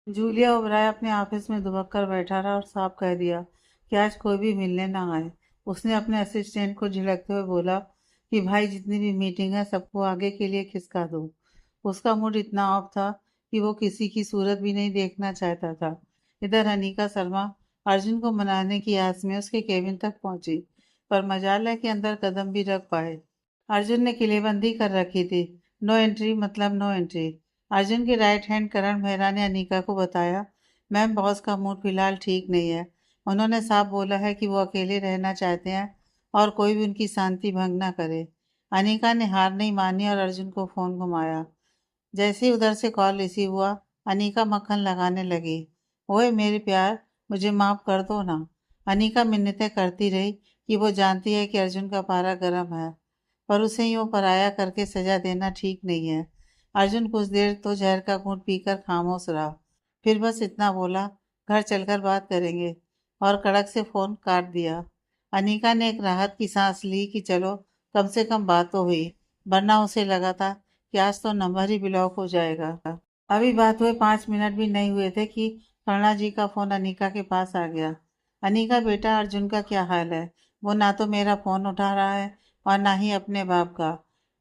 Julia Oberoi अपने office में दुबक कर बैठा रहा और साफ कह दिया कि आज कोई भी मिलने ना आए। उसने अपने असिस्टेंट को झिड़कते हुए बोला कि भाई जितनी भी मीटिंग है सबको आगे के लिए खिसका दो। उसका मूड इतना ऑफ था कि वो किसी की सूरत भी नहीं देखना चाहता था। इधर अनीका शर्मा अर्जुन को मनाने की आस में उसके केबिन तक पहुंची, पर मजाल है कि अंदर कदम भी रख पाए। अर्जुन ने किलेबंदी कर रखी थी। नो एंट्री मतलब नो एंट्री। अर्जुन के राइट हैंड करण मेहरा ने अनीका को बताया, मैम बॉस का मूड फिलहाल ठीक नहीं है। उन्होंने साफ बोला है कि वो अकेले रहना चाहते हैं और कोई भी उनकी शांति भंग ना करे। अनीका ने हार नहीं मानी और अर्जुन को फोन घुमाया। जैसे ही उधर से कॉल रिसीव हुआ, अनीका मक्खन लगाने लगी। ओए मेरे प्यार, मुझे माफ कर दो ना। अनीका मिन्नतें करती रही कि वो जानती है कि अर्जुन का पारा गर्म है, पर उसे यूं पराया करके सजा देना ठीक नहीं है। अर्जुन कुछ देर तो जहर का घूंट पीकर खामोश रहा, फिर बस इतना बोला, घर चलकर बात करेंगे, और कड़क से फोन काट दिया। अनीका ने एक राहत की सांस ली कि चलो कम से कम बात तो हुई, वरना उसे लगा था कि आज तो नंबर ही ब्लॉक हो जाएगा। अभी बात हुए 5 मिनट भी नहीं हुए थे कि करुणा जी का फोन अनीका के पास आ गया। अनीका बेटा, अर्जुन का क्या हाल है? वो ना तो मेरा फोन उठा रहा है और ना ही अपने बाप का।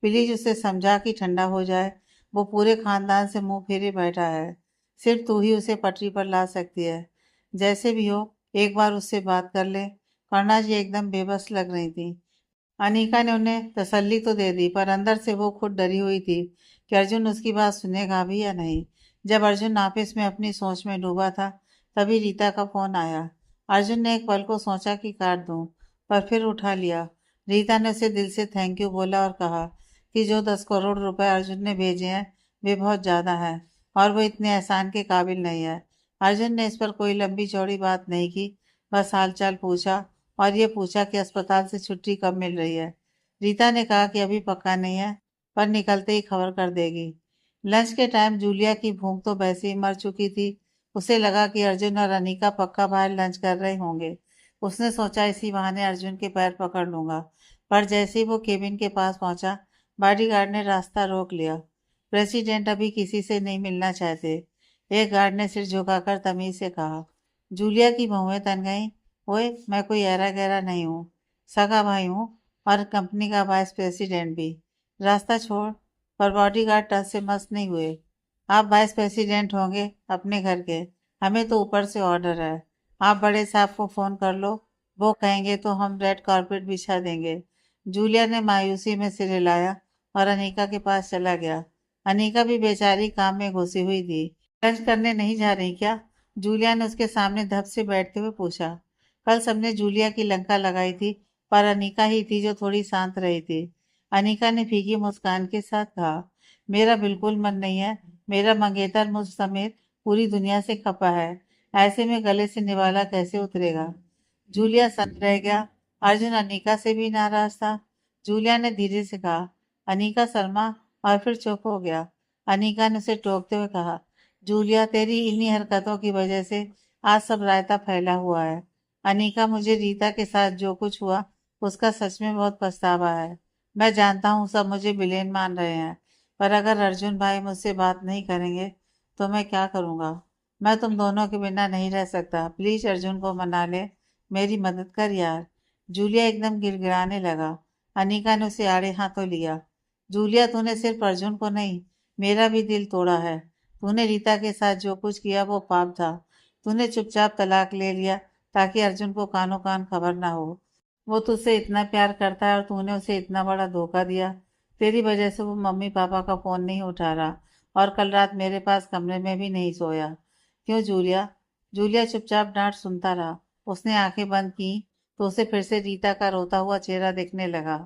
प्लीज उसे समझा कि ठंडा हो जाए। वो पूरे खानदान से मुंह फेरे बैठा है। सिर्फ तू ही उसे पटरी पर ला सकती है। जैसे भी हो, एक बार उससे बात कर ले। करुणा जी एकदम बेबस लग रही थी। अनीका ने उन्हें तसल्ली तो दे दी, पर अंदर से वो खुद डरी हुई थी कि अर्जुन उसकी बात सुनेगा भी या नहीं। जब अर्जुन ऑफिस में अपनी सोच में डूबा था, तभी रीता का फोन आया। अर्जुन ने एक पल को सोचा कि काट दूं, पर फिर उठा लिया। रीता ने उसे दिल से थैंक यू बोला और कहा कि जो 10 करोड़ रुपए अर्जुन ने भेजे हैं वे बहुत ज्यादा हैं, और वो इतने एहसान के काबिल नहीं है। अर्जुन ने इस पर कोई लंबी चौड़ी बात नहीं की, बस हालचाल पूछा और ये पूछा कि अस्पताल से छुट्टी कब मिल रही है। रीता ने कहा कि अभी पक्का नहीं है, पर निकलते ही खबर कर देगी। लंच के टाइम जूलिया की भूख तो वैसे ही मर चुकी थी। उसे लगा कि अर्जुन और अनीका पक्का बाहर लंच कर रहे होंगे। उसने सोचा इसी बहाने अर्जुन के पैर पकड़ लूंगा, पर जैसे ही वो केबिन के पास पहुंचा, बॉडीगार्ड ने रास्ता रोक लिया। प्रेसिडेंट अभी किसी से नहीं मिलना चाहते। एक गार्ड ने सिर झुकाकर तमीज से कहा। जूलिया की भौहें तन गईं। ओए, मैं कोई ऐरा गैरा नहीं हूँ, सगा भाई हूँ, और कंपनी का वाइस प्रेसिडेंट भी। रास्ता छोड़। पर बॉडीगार्ड टस से मस नहीं हुए। आप वाइस प्रेसिडेंट होंगे अपने घर के, हमें तो ऊपर से ऑर्डर है। आप बड़े साहब को फोन कर लो, वो कहेंगे तो हम रेड कारपेट बिछा देंगे। जूलिया ने मायूसी में सिर हिलाया और अनीका के पास चला गया। अनीका भी बेचारी काम में घुसी हुई थी। लंच करने नहीं जा रही क्या? जूलिया ने उसके सामने धप से बैठते हुए पूछा। कल सबने जूलिया की लंका लगाई थी, पर अनीका ही थी जो थोड़ी शांत रही थी। अनीका ने फीकी मुस्कान के साथ कहा, मेरा बिल्कुल मन नहीं है। मेरा मंगेतर मुझ समेत पूरी दुनिया से खपा है। ऐसे में गले से निवाला कैसे उतरेगा? जूलिया सन्न रह गया। अर्जुन अनीका से भी नाराज था। जूलिया ने धीरे से कहा, अनीका शर्मा, और फिर चुप हो गया। अनीका ने उसे टोकते हुए कहा, जूलिया तेरी इन्हीं हरकतों की वजह से आज सब रायता फैला हुआ है। अनीका, मुझे रीता के साथ जो कुछ हुआ उसका सच में बहुत पछतावा है। मैं जानता हूँ सब मुझे विलेन मान रहे हैं, पर अगर अर्जुन भाई मुझसे बात नहीं करेंगे तो मैं क्या करूँगा? मैं तुम दोनों के बिना नहीं रह सकता। प्लीज अर्जुन को मना ले। मेरी मदद कर यार। जूलिया एकदम गिड़गिड़ाने लगा। अनीका ने उसे आड़े हाथों लिया। जूलिया, तूने सिर्फ अर्जुन को नहीं, मेरा भी दिल तोड़ा है। तूने रीता के साथ जो कुछ किया वो पाप था। तूने चुपचाप तलाक ले लिया ताकि अर्जुन को कानो कान खबर ना हो। वो तुझसे इतना प्यार करता है और तूने उसे इतना बड़ा धोखा दिया। तेरी वजह से वो मम्मी पापा का फोन नहीं उठा रहा, और कल रात मेरे पास कमरे में भी नहीं सोया। क्यों जूलिया? जूलिया चुपचाप डांट सुनता रहा। उसने आंखें बंद की तो उसे फिर से रीता का रोता हुआ चेहरा दिखने लगा।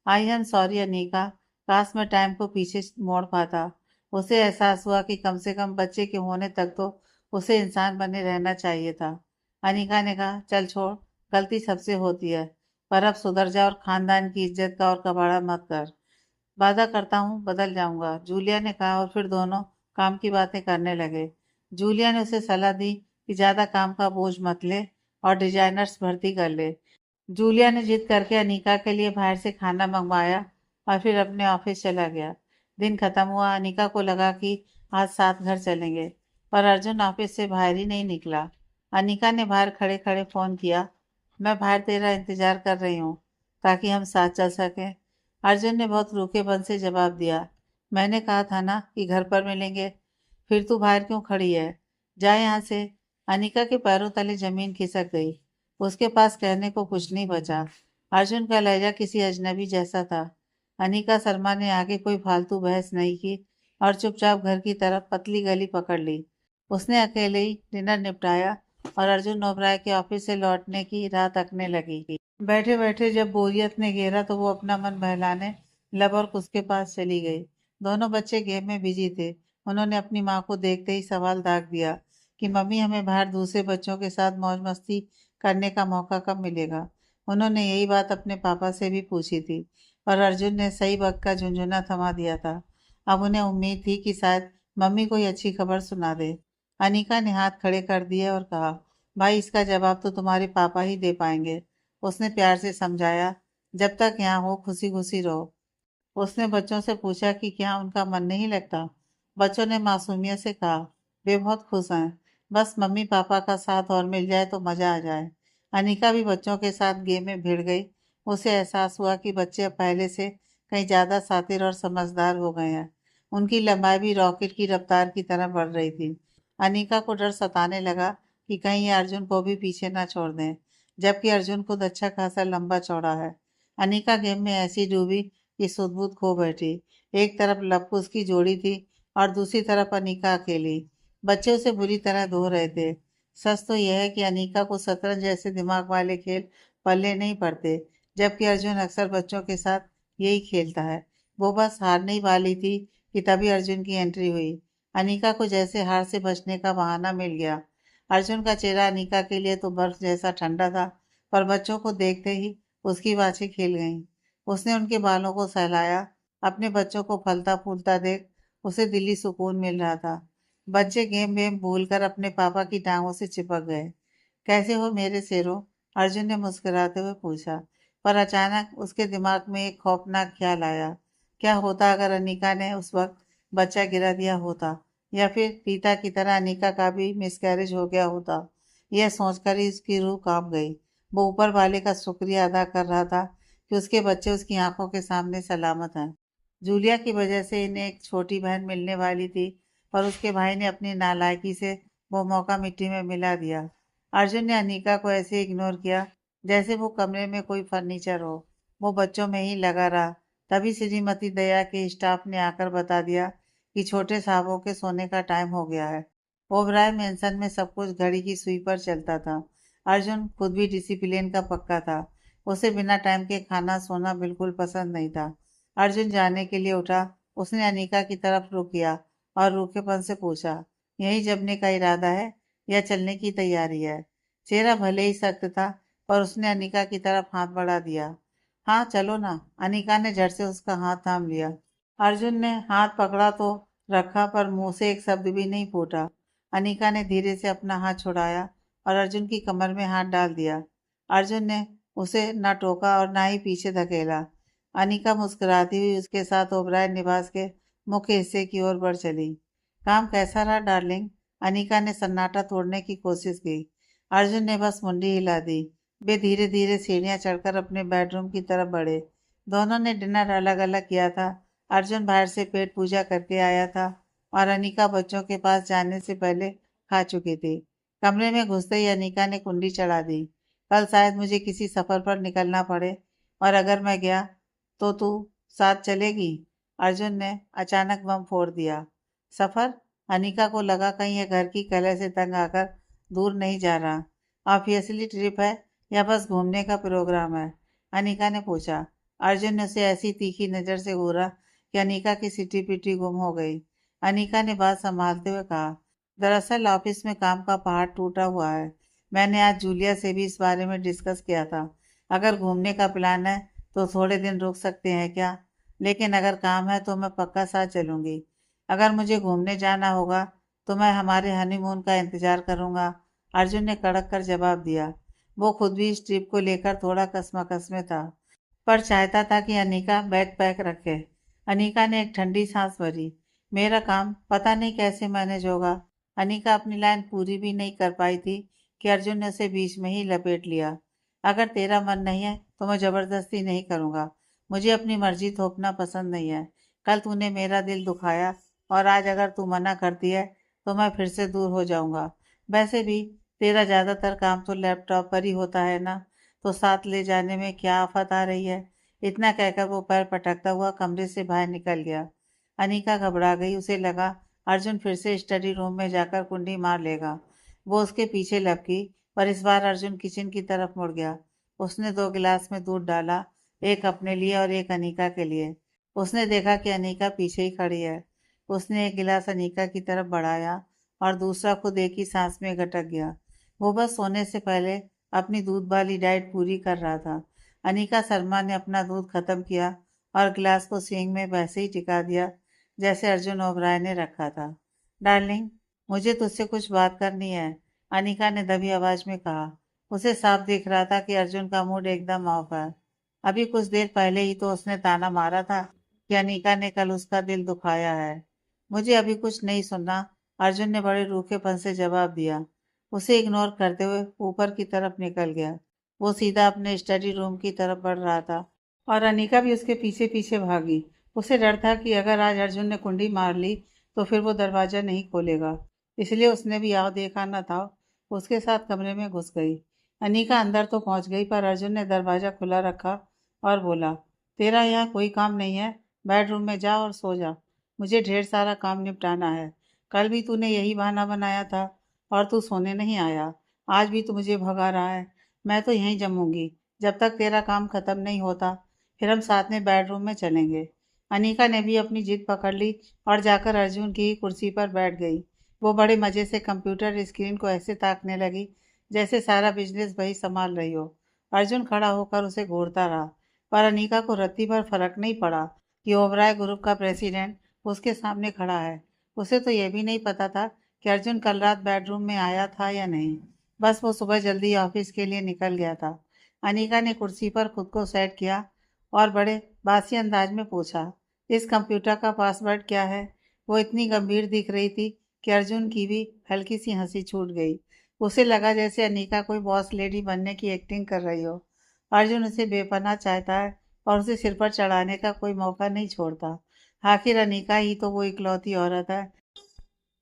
I am sorry Anika. काश मैं टाइम को पीछे मोड़ पाता। उसे एहसास हुआ कि कम से कम बच्चे के होने तक तो उसे इंसान बने रहना चाहिए था। अनीका ने कहा, चल छोड़, गलती सबसे होती है, पर अब सुधर जा और खानदान की इज्जत का और कबाड़ा मत कर। वादा करता हूँ बदल जाऊंगा, जूलिया ने कहा, और फिर दोनों काम की बातें करने लगे। जूलिया ने उसे सलाह दी कि ज्यादा काम का बोझ मत ले और डिजाइनर्स भर्ती कर ले। जूलिया ने जिद करके अनीका के लिए बाहर से खाना मंगवाया और फिर अपने ऑफिस चला गया। दिन खत्म हुआ। अनीका को लगा कि आज साथ घर चलेंगे, पर अर्जुन ऑफिस से बाहर ही नहीं निकला। अनिका ने बाहर खड़े खड़े फोन किया। मैं बाहर तेरा इंतजार कर रही हूँ ताकि हम साथ चल सकें। अर्जुन ने बहुत रूखेपन से जवाब दिया, मैंने कहा था ना कि घर पर मिलेंगे। फिर तू बाहर क्यों खड़ी है? जा यहाँ से। अनिका के पैरों तले जमीन खिसक गई। उसके पास कहने को कुछ नहीं बचा। अर्जुन का लहजा किसी अजनबी जैसा था। अनिका शर्मा ने आगे कोई फालतू बहस नहीं की और चुपचाप घर की तरफ पतली गली पकड़ ली। उसने अकेले ही डिनर निपटाया और अर्जुन ओबराय के ऑफिस से लौटने की राह तकने लगी। बैठे बैठे जब बोरियत ने घेरा तो वो अपना मन बहलाने लब और उसके पास चली गई। दोनों बच्चे गेम में बिजी थे। उन्होंने अपनी माँ को देखते ही सवाल दाग दिया कि मम्मी हमें बाहर दूसरे बच्चों के साथ मौज मस्ती करने का मौका कब मिलेगा। उन्होंने यही बात अपने पापा से भी पूछी थी, पर अर्जुन ने सही वक्त का झुंझुना थमा दिया था। अब उन्हें उम्मीद थी कि शायद मम्मी कोई अच्छी खबर सुना दे। अनिका ने हाथ खड़े कर दिए और कहा, भाई इसका जवाब तो तुम्हारे पापा ही दे पाएंगे। उसने प्यार से समझाया, जब तक यहाँ हो खुशी खुशी रहो। उसने बच्चों से पूछा कि क्या उनका मन नहीं लगता। बच्चों ने मासूमियत से कहा, वे बहुत खुश हैं, बस मम्मी पापा का साथ और मिल जाए तो मजा आ जाए। अनिका भी बच्चों के साथ गेम में भिड़ गई। उसे एहसास हुआ कि बच्चे अब पहले से कहीं ज्यादा शातिर और समझदार हो गए हैं। उनकी लंबाई भी रॉकेट की रफ्तार की तरह बढ़ रही थी। अनिका को डर सताने लगा कि कहीं ये अर्जुन को भी पीछे न छोड़ दें, जबकि अर्जुन खुद अच्छा खासा लंबा चौड़ा है। अनिका गेम में ऐसी डूबी कि सुध-बुध खो बैठी। एक तरफ लप्पुस की जोड़ी थी और दूसरी तरफ अनिका अकेली। बच्चे उसे बुरी तरह धो रहे थे। सच तो यह है कि अनिका को शतरंज जैसे दिमाग वाले खेल पल्ले नहीं पड़ते, जबकि अर्जुन अक्सर बच्चों के साथ यही खेलता है। वो बस हारने ही वाली थी कि तभी अर्जुन की एंट्री हुई। अनिका को जैसे हार से बचने का बहाना मिल गया। अर्जुन का चेहरा अनिका के लिए तो बर्फ जैसा ठंडा था, पर बच्चों को देखते ही उसकी बाछें खिल गईं। उसने उनके बालों को सहलाया। अपने बच्चों को फलता फूलता देख उसे दिली सुकून मिल रहा था। बच्चे गेम वेम भूलकर अपने पापा की टांगों से चिपक गए। कैसे हो मेरे शेरों? अर्जुन ने मुस्कुराते हुए पूछा। पर अचानक उसके दिमाग में एक खौफनाक ख्याल आया। क्या होता अगर अनिका ने उस वक्त बच्चा गिरा दिया होता, या फिर रीता की तरह अनिका का भी मिसकैरेज हो गया होता। यह सोचकर ही उसकी रूह कांप गई। वो ऊपर वाले का शुक्रिया अदा कर रहा था कि उसके बच्चे उसकी आंखों के सामने सलामत हैं। जूलिया की वजह से इन्हें एक छोटी बहन मिलने वाली थी, पर उसके भाई ने अपनी नालायकी से वो मौका मिट्टी में मिला दिया। अर्जुन ने अनीका को ऐसे इग्नोर किया जैसे वो कमरे में कोई फर्नीचर हो। वो बच्चों में ही लगा रहा। तभी श्रीमती दया के स्टाफ ने आकर बता दिया कि छोटे साहबों के सोने का टाइम हो गया है। ओबराय मेंशन में सब कुछ घड़ी की सुई पर चलता था। अर्जुन खुद भी डिसिप्लिन का पक्का था। उसे बिना टाइम के खाना सोना बिल्कुल पसंद नहीं था। अर्जुन जाने के लिए उठा। उसने अनीका की तरफ रुख किया और रूखेपन से पूछा, यही जमने का इरादा है या चलने की तैयारी है? चेहरा भले ही सख्त था, पर उसने अनीका की तरफ हाथ बढ़ा दिया। हाँ चलो ना। अनीका ने झट से उसका हाथ थाम लिया। अर्जुन ने हाथ पकड़ा तो रखा, पर मुंह से एक शब्द भी नहीं फूटा। अनीका ने धीरे से अपना हाथ छुड़ाया और अर्जुन की कमर में हाथ डाल दिया। अर्जुन ने उसे न टोका और न ही पीछे धकेला। अनीका मुस्कुराती हुई उसके साथ ओबराय निवास के मुख्य हिस्से की ओर बढ़ चली। काम कैसा रहा डार्लिंग? अनीका ने सन्नाटा तोड़ने की कोशिश की। अर्जुन ने बस मुंडी हिला दी। वे धीरे धीरे सीढ़ियां चढ़कर अपने बेडरूम की तरफ बढ़े। दोनों ने डिनर अलग अलग किया था। अर्जुन बाहर से पेट पूजा करके आया था और अनीका बच्चों के पास जाने से पहले खा चुकी थी। कमरे में घुसते ही अनीका ने कुंडी चढ़ा दी। कल शायद मुझे किसी सफर पर निकलना पड़े, और अगर मैं गया तो तू साथ चलेगी? अर्जुन ने अचानक बम फोड़ दिया। सफर? अनीका को लगा कहीं ये घर की कलह से तंग आकर दूर नहीं जा रहा। ऑब्वियसली ट्रिप है या बस घूमने का प्रोग्राम है? अनीका ने पूछा। अर्जुन ने उसे ऐसी तीखी नजर से घूरा कि अनीका की सिटी पिटी गुम हो गई। अनीका ने बात संभालते हुए कहा, दरअसल ऑफिस में काम का पहाड़ टूटा हुआ है। मैंने आज जूलिया से भी इस बारे में डिस्कस किया था। अगर घूमने का प्लान है तो थोड़े दिन रुक सकते हैं क्या? लेकिन अगर काम है तो मैं पक्का साथ चलूंगी। अगर मुझे घूमने जाना होगा तो मैं हमारे हनीमून का इंतजार करूंगा। अर्जुन ने कड़क कर जवाब दिया। वो खुद भी इस ट्रिप को लेकर थोड़ा कसमकस में था, पर चाहता था कि अनीका बैग पैक रखे। अनीका ने एक ठंडी सांस भरी। मेरा काम पता नहीं कैसे मैनेज होगा, अनिका अपनी लाइन पूरी भी नहीं कर पाई थी कि अर्जुन ने उसे बीच में ही लपेट लिया। अगर तेरा मन नहीं है तो मैं जबरदस्ती नहीं करूँगा। मुझे अपनी मर्जी थोपना पसंद नहीं है। कल तूने मेरा दिल दुखाया और आज अगर तू मना करती है तो मैं फिर से दूर हो जाऊँगा। वैसे भी तेरा ज़्यादातर काम तो लैपटॉप पर ही होता है ना, तो साथ ले जाने में क्या आफत आ रही है। इतना कहकर वो पैर पटकता हुआ कमरे से बाहर निकल गया। अनिका घबरा गई। उसे लगा अर्जुन फिर से स्टडी रूम में जाकर कुंडी मार लेगा। वो उसके पीछे लपकी, पर इस बार अर्जुन किचन की तरफ मुड़ गया। उसने 2 गिलास में दूध डाला, एक अपने लिए और एक अनीका के लिए। उसने देखा कि अनीका पीछे ही खड़ी है। उसने एक गिलास अनीका की तरफ बढ़ाया और दूसरा खुद एक ही सांस में गटक गया। वो बस सोने से पहले अपनी दूध वाली डाइट पूरी कर रहा था। अनीका शर्मा ने अपना दूध खत्म किया और गिलास को सिंक में वैसे ही टिका दिया जैसे अर्जुन ओबराय ने रखा था। डार्लिंग, मुझे तुझसे कुछ बात करनी है, अनीका ने दबी आवाज में कहा। उसे साफ दिख रहा था कि अर्जुन का मूड एकदम ऑफ है। अभी कुछ देर पहले ही तो उसने ताना मारा था कि अनीका ने कल उसका दिल दुखाया है। मुझे अभी कुछ नहीं सुनना, अर्जुन ने बड़े रूखेपन से जवाब दिया। उसे इग्नोर करते हुए ऊपर की तरफ निकल गया। वो सीधा अपने स्टडी रूम की तरफ बढ़ रहा था और अनीका भी उसके पीछे पीछे भागी। उसे डर था कि अगर आज अर्जुन ने कुंडी मार ली तो फिर वो दरवाजा नहीं खोलेगा, इसलिए उसने भी आओ देखा न था उसके साथ कमरे में घुस गई। अनीका अंदर तो पहुंच गई, पर अर्जुन ने दरवाजा खुला रखा और बोला, तेरा यहाँ कोई काम नहीं है, बेडरूम में जा और सो जा। मुझे ढेर सारा काम निपटाना है। कल भी तूने यही बहाना बनाया था और तू सोने नहीं आया। आज भी तू मुझे भगा रहा है। मैं तो यहीं जमूंगी जब तक तेरा काम खत्म नहीं होता। फिर हम साथ में बेडरूम में चलेंगे। अनीका ने भी अपनी जिद पकड़ ली और जाकर अर्जुन की कुर्सी पर बैठ गई। वो बड़े मज़े से कंप्यूटर स्क्रीन को ऐसे ताकने लगी जैसे सारा बिजनेस वही संभाल रही हो। अर्जुन खड़ा होकर उसे घूरता रहा, पर अनीका को रत्ती भर फर्क नहीं पड़ा कि ओबराय ग्रुप का प्रेसिडेंट उसके सामने खड़ा है। उसे तो यह भी नहीं पता था कि अर्जुन कल रात बेडरूम में आया था या नहीं। बस वो सुबह जल्दी ऑफिस के लिए निकल गया था। अनीका ने कुर्सी पर खुद को सेट किया और बड़े बासी अंदाज में पूछा, इस कंप्यूटर का पासवर्ड क्या है? वो इतनी गंभीर दिख रही थी कि अर्जुन की भी हल्की सी हंसी छूट गई। उसे लगा जैसे अनीका कोई बॉस लेडी बनने की एक्टिंग कर रही हो। अर्जुन उसे बेपनाह चाहता है और उसे सिर पर चढ़ाने का कोई मौका नहीं छोड़ता। आखिर अनीका ही तो वो इकलौती औरत है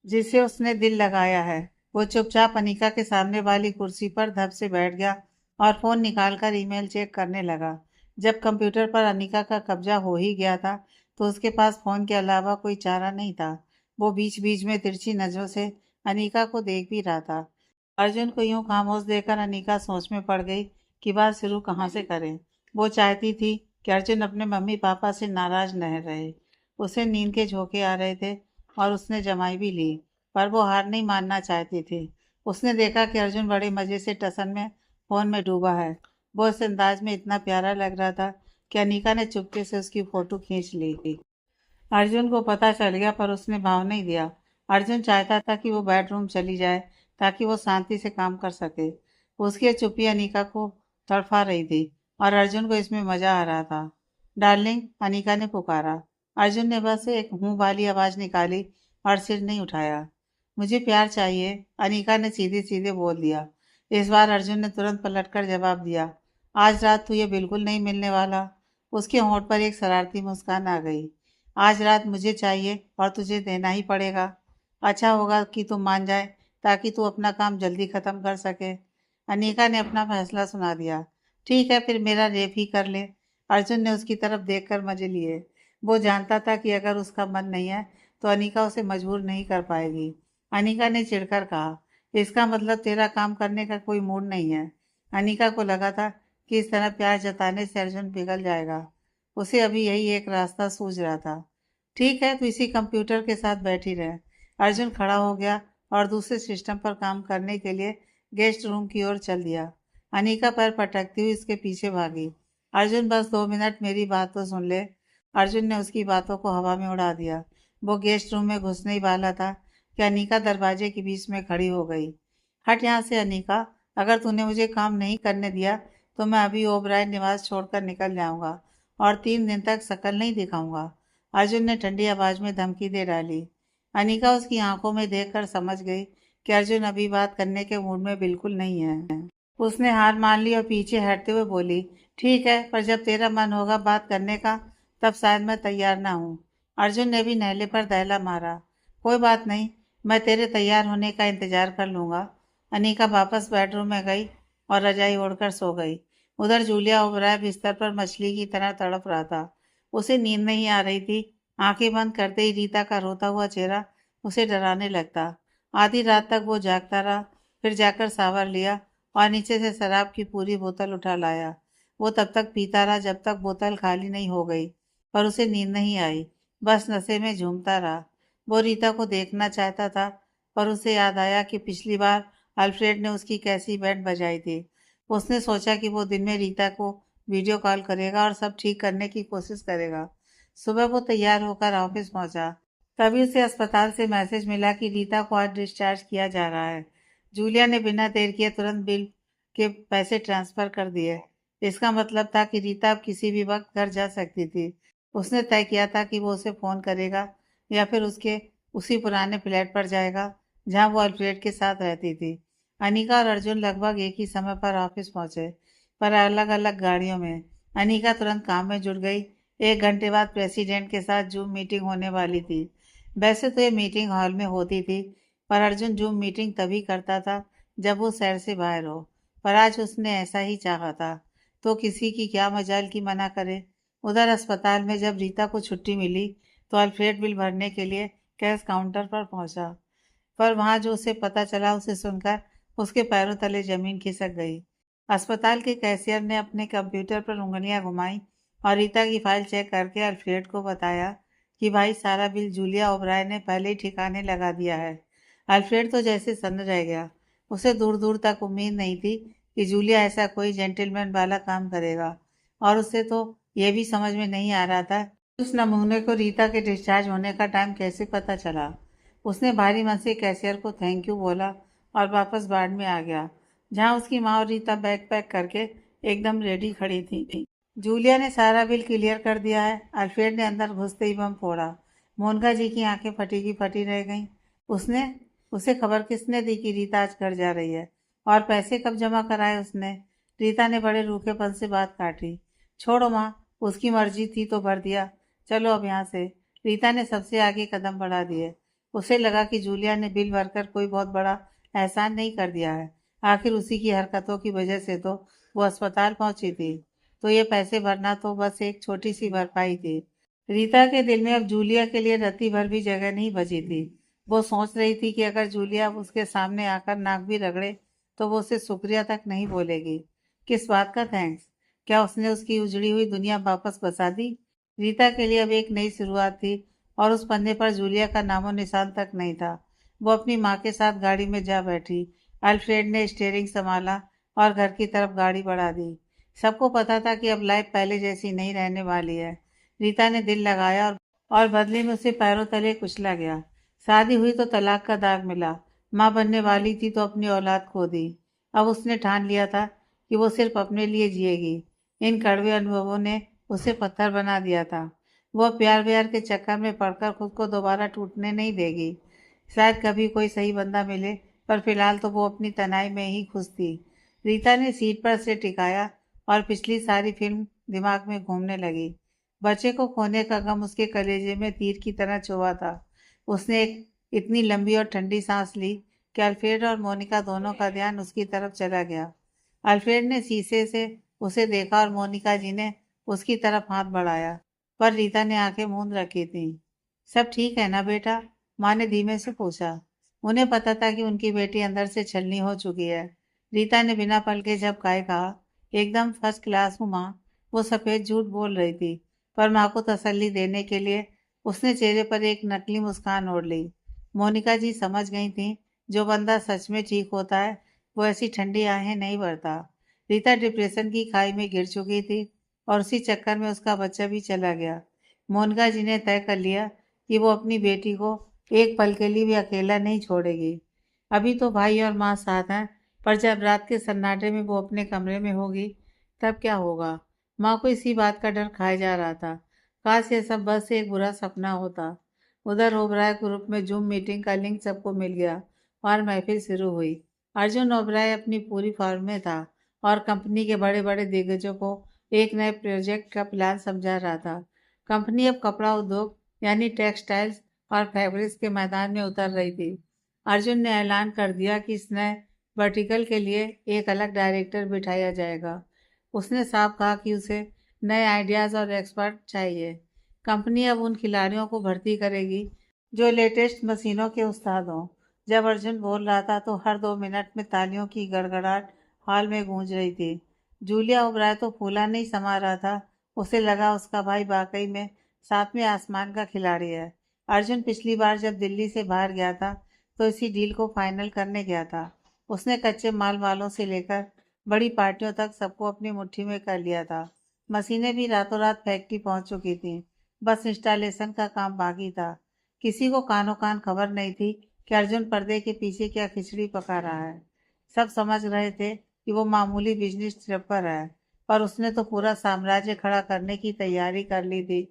जिसे उसने दिल लगाया है। वो चुपचाप अनीका के सामने वाली कुर्सी पर धप से बैठ गया और फोन निकालकर ईमेल चेक करने लगा। जब कंप्यूटर पर अनीका का कब्जा हो ही गया था तो उसके पास फोन के अलावा कोई चारा नहीं था। वो बीच बीच में तिरछी नजरों से अनीका को देख भी रहा था। अर्जुन को यूं खामोश देखकर अनीका सोच में पड़ गई कि बात शुरू कहाँ से करें। वो चाहती थी कि अर्जुन अपने मम्मी पापा से नाराज न रहे। उसे नींद के झोंके आ रहे थे और उसने जमाई भी ली, पर वो हार नहीं मानना चाहती थी। उसने देखा कि अर्जुन बड़े मज़े से टसन में फ़ोन में डूबा है। वो इस अंदाज में इतना प्यारा लग रहा था कि अनीका ने चुपके से उसकी फ़ोटो खींच ली थी। अर्जुन को पता चल गया, पर उसने भाव नहीं दिया। अर्जुन चाहता था कि वो बेडरूम चली जाए ताकि वो शांति से काम कर सके। उसकी ये चुप्पी अनीका को तड़फा रही थी और अर्जुन को इसमें मज़ा आ रहा था। डार्लिंग, अनीका ने पुकारा। अर्जुन ने बस एक मुंह वाली आवाज़ निकाली और सिर नहीं उठाया। मुझे प्यार चाहिए, अनीका ने सीधे सीधे बोल दिया। इस बार अर्जुन ने तुरंत पलटकर जवाब दिया, आज रात तू ये बिल्कुल नहीं मिलने वाला। उसके होंठ पर एक शरारती मुस्कान आ गई। आज रात मुझे चाहिए और तुझे देना ही पड़ेगा। अच्छा होगा कि तू मान जाए ताकि तू अपना काम जल्दी ख़त्म कर सके। अनीका ने अपना फैसला सुना दिया। ठीक है, फिर मेरा रेप ही कर ले। अर्जुन ने उसकी तरफ देखकर मजे लिए। वो जानता था कि अगर उसका मन नहीं है तो अनीका उसे मजबूर नहीं कर पाएगी। अनीका ने चिढ़कर कहा, इसका मतलब तेरा काम करने का कोई मूड नहीं है। अनीका को लगा था कि इस तरह प्यार जताने से अर्जुन पिघल जाएगा। उसे अभी यही एक रास्ता सूझ रहा था। ठीक है, तो इसी कंप्यूटर के साथ बैठी रहे। अर्जुन खड़ा हो गया और दूसरे सिस्टम पर काम करने के लिए गेस्ट रूम की ओर चल दिया। अनीका पैर पटकती हुई इसके पीछे भागी। अर्जुन, बस 2 मिनट मेरी बात तो सुन ले। अर्जुन ने उसकी बातों को हवा में उड़ा दिया। वो गेस्ट रूम में घुसने ही वाला था कि अनीका दरवाजे के बीच में खड़ी हो गई। हट यहाँ से अनीका, अगर तूने मुझे काम नहीं करने दिया तो मैं अभी ओबराय निवास छोड़कर निकल जाऊंगा और 3 दिन तक शक्ल नहीं दिखाऊंगा। अर्जुन ने ठंडी आवाज में धमकी दे डाली। अनिका उसकी आंखों में देखकर समझ गई कि अर्जुन अभी बात करने के मूड में बिल्कुल नहीं है। उसने हार मान ली और पीछे हटते हुए बोली, ठीक है, पर जब तेरा मन होगा बात करने का तब शायद मैं तैयार ना हूँ। अर्जुन ने भी नहले पर दहला मारा। कोई बात नहीं, मैं तेरे तैयार होने का इंतजार कर लूंगा। अनिका वापस बेडरूम में गई और रजाई ओढ़कर सो गई। उधर जूलिया ओबराय बिस्तर पर मछली की तरह तड़प रहा था। उसे नींद नहीं आ रही थी। आंखें बंद करते ही रीता का रोता हुआ चेहरा उसे डराने लगता। आधी रात तक वो जागता रहा, फिर जाकर सावर लिया और नीचे से शराब की पूरी बोतल उठा लाया। वो तब तक पीता रहा जब तक बोतल खाली नहीं हो गई, पर उसे नींद नहीं आई। बस नशे में झूमता रहा। वो रीता को देखना चाहता था, पर उसे याद आया कि पिछली बार अल्फ्रेड ने उसकी कैसी बैंड बजाई थी। उसने सोचा कि वो दिन में रीता को वीडियो कॉल करेगा और सब ठीक करने की कोशिश करेगा। सुबह वो तैयार होकर ऑफिस पहुंचा। तभी उसे अस्पताल से मैसेज मिला कि रीता को आज डिस्चार्ज किया जा रहा है। जूलिया ने बिना देर किए तुरंत बिल के पैसे ट्रांसफर कर दिए। इसका मतलब था कि रीता अब किसी भी वक्त घर जा सकती थी। उसने तय किया था कि वो उसे फोन करेगा या फिर उसके उसी पुराने फ्लैट पर जाएगा जहां वो अल्फ्रेड के साथ रहती थी। अनिका और अर्जुन लगभग एक ही समय पर ऑफिस पहुंचे, पर अलग अलग गाड़ियों में। अनिका तुरंत काम में जुट गई। 1 घंटे बाद प्रेसिडेंट के साथ जूम मीटिंग होने वाली थी। वैसे तो ये मीटिंग हॉल में होती थी, पर अर्जुन जूम मीटिंग तभी करता था जब वो शहर से बाहर हो। पर आज उसने ऐसा ही चाहा था, तो किसी की क्या मजाल की मना करे। उधर अस्पताल में जब रीता को छुट्टी मिली तो अल्फ्रेड बिल भरने के लिए कैश काउंटर पर पहुंचा, पर वहां जो उसे पता चला उसे सुनकर उसके पैरों तले जमीन खिसक गई। अस्पताल के कैशियर ने अपने कंप्यूटर पर उंगलियां घुमाई और रीता की फाइल चेक करके अल्फ्रेड को बताया कि भाई सारा बिल जूलिया ओबराय ने पहले ही ठिकाने लगा दिया है। अल्फ्रेड तो जैसे सन्न रह गया। उसे दूर दूर तक उम्मीद नहीं थी कि जूलिया ऐसा कोई जेंटलमैन वाला काम करेगा, और उसे तो यह भी समझ में नहीं आ रहा था उस नमूने को रीता के डिस्चार्ज होने का टाइम कैसे पता चला। उसने भारी मन से कैशियर को थैंक यू बोला और वापस बाड़ में आ गया, जहां उसकी माँ और रीता बैग पैक करके एकदम रेडी खड़ी थी। जूलिया ने सारा बिल क्लियर कर दिया है। अल्फ्रेड ने अंदर घुसते ही बम फोड़ा। मोनिका जी की आंखें फटी की फटी रह गईं। उसने उसे खबर किसने दी कि रीता आज घर जा रही है, और पैसे कब जमा कराए उसने? रीता ने बड़े रूखेपन से बात काटी। छोड़ो माँ, उसकी मर्जी थी तो भर दिया। चलो अब यहाँ से। रीता ने सबसे आगे कदम बढ़ा दिए। उसे लगा कि जूलिया ने बिल भरकर कोई बहुत बड़ा एहसान नहीं कर दिया है। आखिर उसी की हरकतों की वजह से तो वो अस्पताल पहुंची थी। तो ये पैसे भरना तो बस एक छोटी सी भरपाई थी। रीता के दिल में अब जूलिया के लिए रत्ती भर भी जगह नहीं बची थी। वो सोच रही थी कि अगर जूलिया उसके सामने आकर नाक भी रगड़े तो वो उसे शुक्रिया तक नहीं बोलेगी। किस बात का थैंक्स? क्या उसने उसकी उजड़ी हुई दुनिया वापस बसा दी? रीता के लिए अब एक नई शुरुआत थी, और उस पन्ने पर जूलिया का नामो निशान तक नहीं था। वो अपनी माँ के साथ गाड़ी में जा बैठी। अल्फ्रेड ने स्टीयरिंग संभाला और घर की तरफ गाड़ी बढ़ा दी। सबको पता था कि अब लाइफ पहले जैसी नहीं रहने वाली है। रीता ने दिल लगाया और बदले में उसे पैरों तले कुचला गया। शादी हुई तो तलाक का दाग मिला। माँ बनने वाली थी तो अपनी औलाद खो दी। अब उसने ठान लिया था कि वो सिर्फ अपने लिए जिएगी। इन कड़वे अनुभवों ने उसे पत्थर बना दिया था। वो प्यार व्यार के चक्कर में पड़कर खुद को दोबारा टूटने नहीं देगी। शायद कभी कोई सही बंदा मिले, पर फिलहाल तो वो अपनी तनाई में ही खुश थी। रीता ने सीट पर से टिकाया और पिछली सारी फिल्म दिमाग में घूमने लगी। बच्चे को खोने का गम उसके कलेजे में तीर की तरह चुभा था। उसने एक इतनी लंबी और ठंडी सांस ली कि अल्फ्रेड और मोनिका दोनों का ध्यान उसकी तरफ चला गया। अल्फ्रेड ने शीशे से उसे देखा और मोनिका जी ने उसकी तरफ हाथ बढ़ाया, पर रीता ने आंखें मूंद रखी थी। सब ठीक है ना बेटा? माँ ने धीमे से पूछा। उन्हें पता था कि उनकी बेटी अंदर से छलनी हो चुकी है। रीता ने बिना पलके झपकाए कहा, एकदम फर्स्ट क्लास हूँ माँ। वो सफेद झूठ बोल रही थी, पर माँ को तसल्ली देने के लिए उसने चेहरे पर एक नकली मुस्कान ओढ़ ली। मोनिका जी समझ गई थी, जो बंदा सच में ठीक होता है वो ऐसी ठंडी आहें नहीं भरता। रीता डिप्रेशन की खाई में गिर चुकी थी, और उसी चक्कर में उसका बच्चा भी चला गया। मोनिका जी ने तय कर लिया कि वो अपनी बेटी को एक पल के लिए भी अकेला नहीं छोड़ेगी। अभी तो भाई और माँ साथ हैं, पर जब रात के सन्नाटे में वो अपने कमरे में होगी तब क्या होगा? माँ को इसी बात का डर खाए जा रहा था। काश ये सब बस एक बुरा सपना होता। उधर ओबराय ग्रुप में जूम मीटिंग का लिंक सबको मिल गया और महफिल शुरू हुई। अर्जुन ओबराय अपनी पूरी फॉर्म में था और कंपनी के बड़े बड़े दिग्गजों को एक नए प्रोजेक्ट का प्लान समझा रहा था। कंपनी अब कपड़ा उद्योग यानी टेक्सटाइल्स और फैब्रिक्स के मैदान में उतर रही थी। अर्जुन ने ऐलान कर दिया कि इस नए वर्टिकल के लिए एक अलग डायरेक्टर बिठाया जाएगा। उसने साफ कहा कि उसे नए आइडियाज़ और एक्सपर्ट चाहिए। कंपनी अब उन खिलाड़ियों को भर्ती करेगी जो लेटेस्ट मशीनों के उस्ताद हों। जब अर्जुन बोल रहा था तो हर 2 मिनट में तालियों की गड़गड़ाहट हॉल में गूंज रही थी। जूलिया ओबराय तो फूला नहीं समा रहा था। उसे लगा उसका भाई वाकई में सातवें आसमान का खिलाड़ी है। अर्जुन पिछली बार जब दिल्ली से बाहर गया था तो इसी डील को फाइनल करने गया था। उसने कच्चे माल वालों से लेकर बड़ी पार्टियों तक सबको अपनी मुट्ठी में कर लिया था। मशीनें भी रातों रात फैक्ट्री पहुंच चुकी थी। बस इंस्टॉलेशन का काम बाकी था। किसी को कानों कान खबर नहीं थी कि अर्जुन पर्दे के पीछे क्या खिचड़ी पका रहा है। सब समझ रहे थे कि वो मामूली बिजनेस ट्रिपर है, पर उसने तो पूरा साम्राज्य खड़ा करने की तैयारी कर ली थी।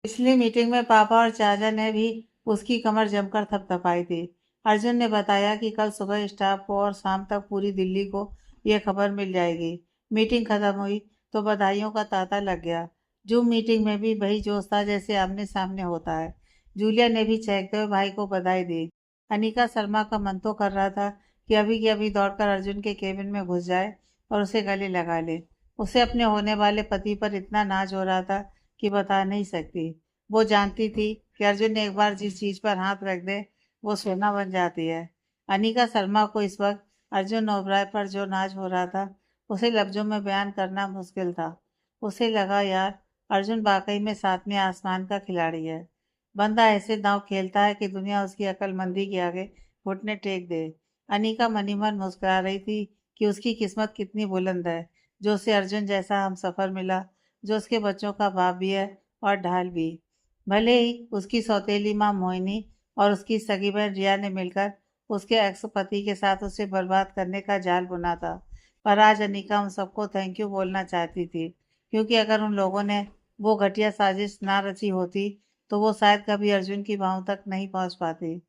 पिछली मीटिंग में पापा और चाचा ने भी उसकी कमर जमकर थपथपाई थी। अर्जुन ने बताया कि कल सुबह स्टाफ को और शाम तक पूरी दिल्ली को यह खबर मिल जाएगी। मीटिंग खत्म हुई तो बधाइयों का तांता लग गया। जूम मीटिंग में भी वही जोश था जैसे आमने सामने होता है। जूलिया ने भी चहकते हुए भाई को बधाई दी। अनिका शर्मा का मन तो कर रहा था कि अभी की अभी दौड़कर अर्जुन के केबिन में घुस जाए और उसे गले लगा ले। उसे अपने होने वाले पति पर इतना नाज हो रहा था कि बता नहीं सकती। वो जानती थी कि अर्जुन ने एक बार जिस चीज पर हाथ रख दे वो सोना बन जाती है। अनिका शर्मा को इस वक्त अर्जुन ओबराय पर जो नाज हो रहा था उसे लफ्जों में बयान करना मुश्किल था। उसे लगा यार, अर्जुन वाकई में सातवें आसमान का खिलाड़ी है। बंदा ऐसे दांव खेलता है कि दुनिया उसकी अक्लमंदी के आगे घुटने टेक दे। अनिका मनी मन मुस्कुरा रही थी कि उसकी किस्मत कितनी बुलंद है जो उसे अर्जुन जैसा हमसफर मिला, जो उसके बच्चों का बाप भी है और ढाल भी। भले ही उसकी सौतेली माँ मोहिनी और उसकी सगी बहन रिया ने मिलकर उसके एक्स पति के साथ उसे बर्बाद करने का जाल बुना था, पर आज अनिका उन सबको थैंक यू बोलना चाहती थी, क्योंकि अगर उन लोगों ने वो घटिया साजिश ना रची होती तो वो शायद कभी अर्जुन की बाहों तक नहीं पहुंच पाती।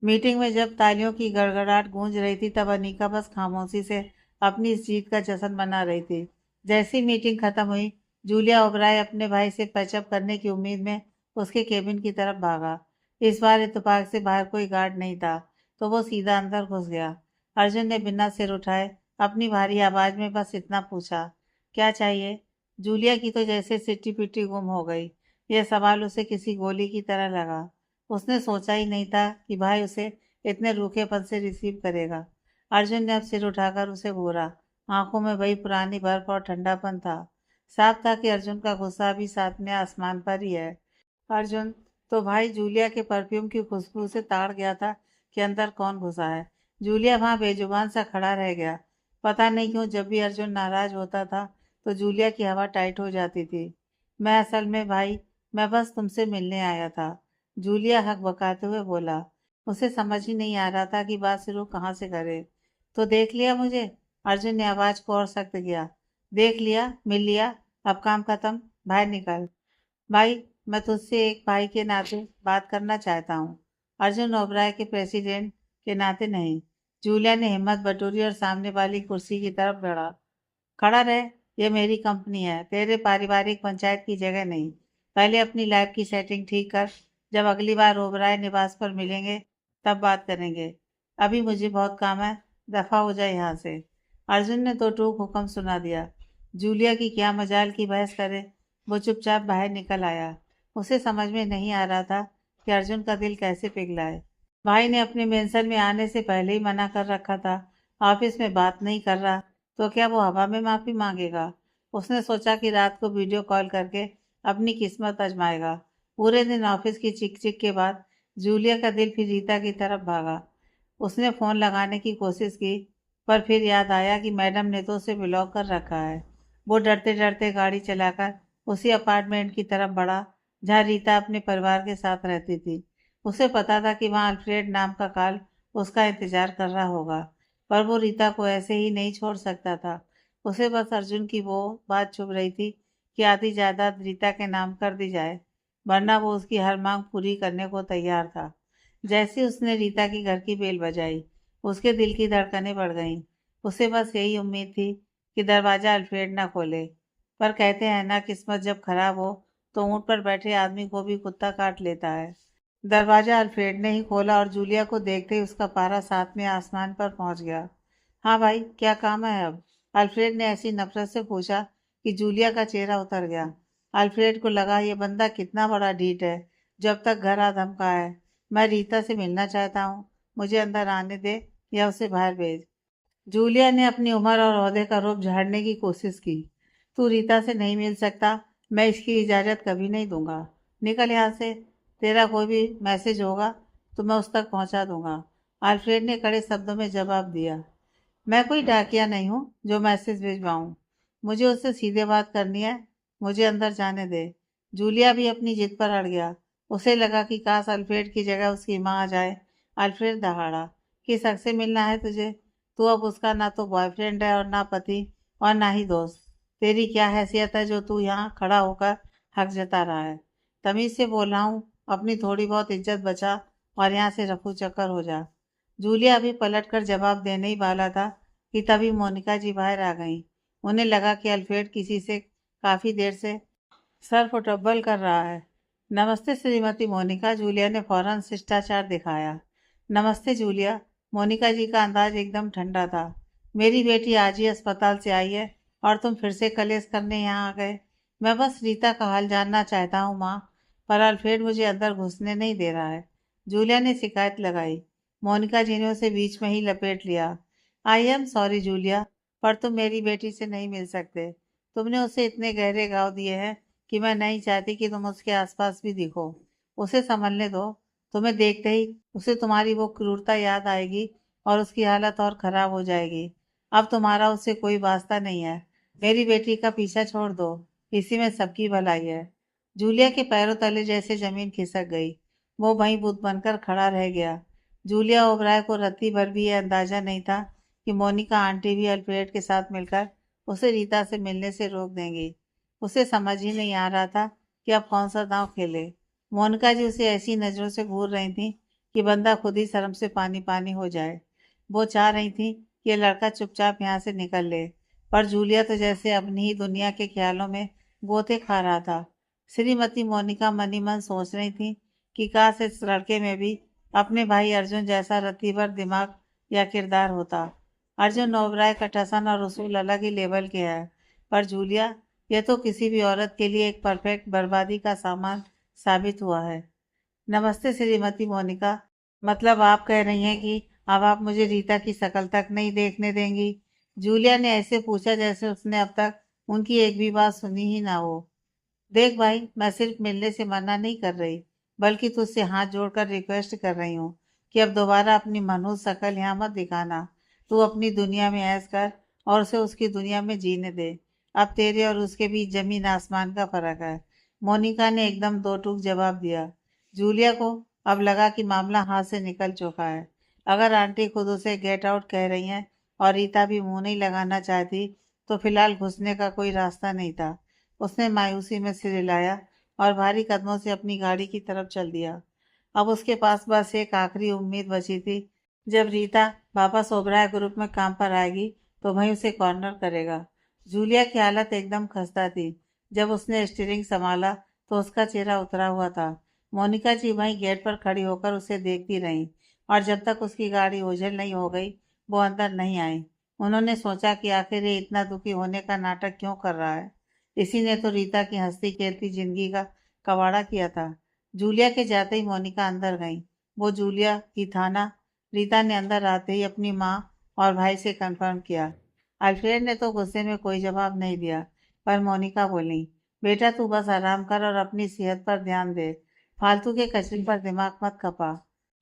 मीटिंग में जब तालियों की गड़गड़ाहट गूंज रही थी तब अनिका बस खामोशी से अपनी इस जीत का जश्न मना रही थी। जैसी मीटिंग खत्म हुई, जूलिया ओबराय अपने भाई से पैचअप करने की उम्मीद में उसके केबिन की तरफ भागा। इस बार इत्तेफाक से बाहर कोई गार्ड नहीं था तो वो सीधा अंदर घुस गया। अर्जुन ने बिना सिर उठाए अपनी भारी आवाज में बस इतना पूछा, क्या चाहिए? जूलिया की तो जैसे सिट्टी पिट्टी गुम हो गई। यह सवाल उसे किसी गोली की तरह लगा। उसने सोचा ही नहीं था कि भाई उसे इतने रूखेपन से रिसीव करेगा। अर्जुन ने अब सिर उठाकर उसे घूरा। आंखों में वही पुरानी बर्फ और ठंडापन था। साफ था कि अर्जुन का गुस्सा भी सातवें आसमान पर ही है। अर्जुन तो भाई जूलिया के परफ्यूम की खुशबू से ताड़ गया था कि अंदर कौन घुसा है। जूलिया वहां बेजुबान सा खड़ा रह गया। पता नहीं क्यों जब भी अर्जुन नाराज होता था तो जूलिया की हवा टाइट हो जाती थी। मैं असल में भाई, मैं बस तुमसे मिलने आया था, जूलिया हक बकाते हुए बोला। उसे समझ ही नहीं आ रहा था कि बात शुरू कहाँ से करे। तो देख लिया मुझे? अर्जुन ने आवाज को और सख्त किया। देख लिया, मिल लिया, अब काम खत्म, बाहर निकल। भाई, मैं तुझसे एक भाई के नाते बात करना चाहता हूँ, अर्जुन ओबराय के प्रेसिडेंट के नाते नहीं। जूलिया ने हिम्मत बटोरी और सामने वाली कुर्सी की तरफ बढ़ा। खड़ा रहे, ये मेरी कंपनी है, तेरे पारिवारिक पंचायत की जगह नहीं। पहले अपनी लैब की सेटिंग ठीक कर। जब अगली बार ओबराय निवास पर मिलेंगे तब बात करेंगे। अभी मुझे बहुत काम है, दफा हो जाए यहाँ से। अर्जुन ने तो टूक हुक्म सुना दिया। जूलिया की क्या मजाल की बहस करे। वो चुपचाप बाहर निकल आया। उसे समझ में नहीं आ रहा था कि अर्जुन का दिल कैसे पिघला है। भाई ने अपने मेंशन में आने से पहले ही मना कर रखा था। ऑफिस में बात नहीं कर रहा तो क्या वो हवा में माफी मांगेगा? उसने सोचा कि रात को वीडियो कॉल करके अपनी किस्मत आजमाएगा। पूरे दिन ऑफिस की चिक चिक के बाद जूलिया का दिल फिर रीता की तरफ भागा। उसने फोन लगाने की कोशिश की, पर फिर याद आया कि मैडम ने तो उसे ब्लॉक कर रखा है। वो डरते डरते गाड़ी चलाकर उसी अपार्टमेंट की तरफ बढ़ा जहाँ रीता अपने परिवार के साथ रहती थी। उसे पता था कि वहाँ अल्फ्रेड नाम का काल उसका इंतजार कर रहा होगा, पर वो रीता को ऐसे ही नहीं छोड़ सकता था। उसे बस अर्जुन की वो बात चुभ रही थी कि आधी जायदाद रीता के नाम कर दी जाए। वरना वो उसकी हर मांग पूरी करने को तैयार था। जैसे उसने रीता की घर की बेल बजाई, उसके दिल की धड़कनें बढ़ गईं। उसे बस यही उम्मीद थी कि दरवाजा अल्फ्रेड ना खोले। पर कहते हैं ना, किस्मत जब खराब हो तो ऊंट पर बैठे आदमी को भी कुत्ता काट लेता है। दरवाजा अल्फ्रेड ने ही खोला और जूलिया को देखते ही उसका पारा साथ में आसमान पर पहुंच गया। हाँ भाई, क्या काम है अब? अल्फ्रेड ने ऐसी नफरत से पूछा कि जूलिया का चेहरा उतर गया। अल्फ्रेड को लगा ये बंदा कितना बड़ा ढीठ है, जब तक घर आ धमका है। मैं रीता से मिलना चाहता हूँ, मुझे अंदर आने दे या उसे बाहर भेज। जूलिया ने अपनी उम्र और ओहदे का रूप झाड़ने की कोशिश की। तू रीता से नहीं मिल सकता, मैं इसकी इजाज़त कभी नहीं दूंगा। निकल यहाँ से। तेरा कोई भी मैसेज होगा तो मैं उस तक पहुँचा दूंगा। अल्फ्रेड ने कड़े शब्दों में जवाब दिया। मैं कोई डाकिया नहीं हूँ जो मैसेज भिजवाऊँ। मुझे उससे सीधे बात करनी है। मुझे अंदर जाने दे। जूलिया भी अपनी जिद पर अड़ गया। उसे लगा कि काश अल्फ्रेड की जगह उसकी माँ आ जाए। अल्फ्रेड दहाड़ा। किस हक से मिलना है तुझे? तू अब उसका ना तो बॉयफ्रेंड है और ना पति और ना ही दोस्त। तेरी क्या हैसियत है जो तू यहाँ खड़ा होकर हक जता रहा है? तमीज से बोल रहा हूँ, अपनी थोड़ी बहुत इज्जत बचा और यहाँ से रफू चक्कर हो जा। जूलिया अभी पलटकर जवाब देने ही वाला था कि तभी मोनिका जी बाहर आ गईं। उन्हें लगा कि अल्फ्रेड किसी से काफी देर से सर फुटबल कर रहा है। नमस्ते श्रीमती मोनिका, जूलिया ने फौरन शिष्टाचार दिखाया। नमस्ते जूलिया। मोनिका जी का अंदाज एकदम ठंडा था। मेरी बेटी आज ही अस्पताल से आई है और तुम फिर से कलेश करने यहाँ आ गए। मैं बस रीता का हाल जानना चाहता हूँ माँ, पर अल्फ्रेड मुझे अंदर घुसने नहीं दे रहा है। जूलिया ने शिकायत लगाई। मोनिका जी ने उसे बीच में ही लपेट लिया। आई एम सॉरी जूलिया, पर तुम मेरी बेटी से नहीं मिल सकते। तुमने उसे इतने गहरे घाव दिए हैं कि मैं नहीं चाहती कि तुम उसके आसपास भी दिखो। उसे संभलने दो। तुम्हें देखते ही उसे तुम्हारी वो क्रूरता याद आएगी और उसकी हालत और खराब हो जाएगी। अब तुम्हारा उससे कोई वास्ता नहीं है। मेरी बेटी का पीछा छोड़ दो, इसी में सबकी भलाई है। जूलिया के पैरों तले जैसे जमीन खिसक गई। वो वहीं बुत बनकर खड़ा रह गया। जूलिया ओबराय को रत्ती भर भी यह अंदाजा नहीं था कि मोनिका आंटी भी अल्फ्रेड के साथ मिलकर उसे रीता से मिलने से रोक देंगी। उसे समझ ही नहीं आ रहा था कि अब कौन सा दांव खेले। मोनिका जी उसे ऐसी नजरों से घूर रही थी कि बंदा खुद ही शर्म से पानी पानी हो जाए। वो चाह रही थी कि ये लड़का चुपचाप यहाँ से निकल ले, पर जूलिया तो जैसे अपनी ही दुनिया के ख्यालों में गोते खा रहा था। श्रीमती मोनिका मनी मन सोच रही थी कि काश इस लड़के में भी अपने भाई अर्जुन जैसा रत्तीभर दिमाग या किरदार होता। अर्जुन ओबराय का टसन और उसूल अलग ही लेवल के है, पर जूलिया, यह तो किसी भी औरत के लिए एक परफेक्ट बर्बादी का सामान साबित हुआ है। नमस्ते श्रीमती मोनिका। मतलब आप कह रही हैं कि अब आप मुझे रीता की शक्ल तक नहीं देखने देंगी? जूलिया ने ऐसे पूछा जैसे उसने अब तक उनकी एक भी बात सुनी ही ना हो। देख भाई, मैं सिर्फ मिलने से मना नहीं कर रही, बल्कि तुझसे हाथ जोड़कर रिक्वेस्ट कर रही हूँ कि अब दोबारा अपनी मनहूस शक्ल यहाँ मत दिखाना। तू अपनी दुनिया में ऐश कर और उसे उसकी दुनिया में जीने दे। अब तेरे और उसके बीच जमीन आसमान का फर्क है। मोनिका ने एकदम दो टूक जवाब दिया। जूलिया को अब लगा कि मामला हाथ से निकल चुका है। अगर आंटी खुद उसे गेट आउट कह रही हैं और रीता भी मुंह नहीं लगाना चाहती, तो फिलहाल घुसने का कोई रास्ता नहीं था। उसने मायूसी में सिर हिलाया और भारी कदमों से अपनी गाड़ी की तरफ चल दिया। अब उसके पास बस एक आखिरी उम्मीद बची थी। जब रीता वापस ओबराय ग्रुप में काम पर आएगी तो वहीं उसे कॉर्नर करेगा। जूलिया की हालत एकदम खस्ता थी। जब उसने स्टीयरिंग संभाला तो उसका चेहरा उतरा हुआ था। मोनिका जी वहीं गेट पर खड़ी होकर उसे देखती रहीं और जब तक उसकी गाड़ी ओझल नहीं हो गई वो अंदर नहीं आई। उन्होंने सोचा कि आखिर ये इतना दुखी होने का नाटक क्यों कर रहा है। इसी ने तो रीता की हंसती खेलती जिंदगी का कवाड़ा किया था। जूलिया के जाते ही मोनिका अंदर गई। वो जूलिया की था ना। रीता ने अंदर आते ही अपनी माँ और भाई से कंफर्म किया। अल्फ्रेड ने तो गुस्से में कोई जवाब नहीं दिया, पर मोनिका बोली, बेटा तू बस आराम कर और अपनी सेहत पर ध्यान दे। फालतू के कचरे पर दिमाग मत खपा।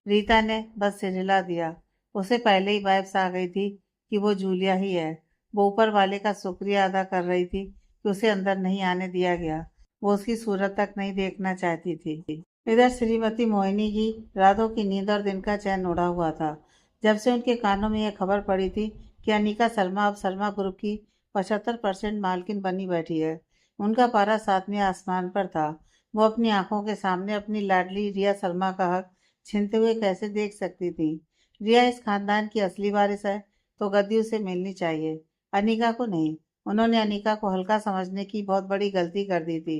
रीता ने बस सिर हिला दिया। उसे पहले ही वाइब्स आ गई थी कि वो जूलिया ही है। वो ऊपर वाले का शुक्रिया अदा कर रही थी कि उसे अंदर नहीं आने दिया गया। वो उसकी सूरत तक नहीं देखना चाहती थी। इधर श्रीमती मोहिनी की रातों की नींद और दिन का चैन उड़ा हुआ था। जब से उनके कानों में यह खबर पड़ी थी कि अनिका शर्मा अब शर्मा ग्रुप की 75% मालकिन बनी बैठी है, उनका पारा सातवें आसमान पर था। वो अपनी आंखों के सामने अपनी लाडली रिया शर्मा का हक छीनते हुए कैसे देख सकती थी। रिया इस खानदान की असली वारिस है, तो गद्दी उसे मिलनी चाहिए, अनिका को नहीं। उन्होंने अनिका को हल्का समझने की बहुत बड़ी गलती कर दी थी।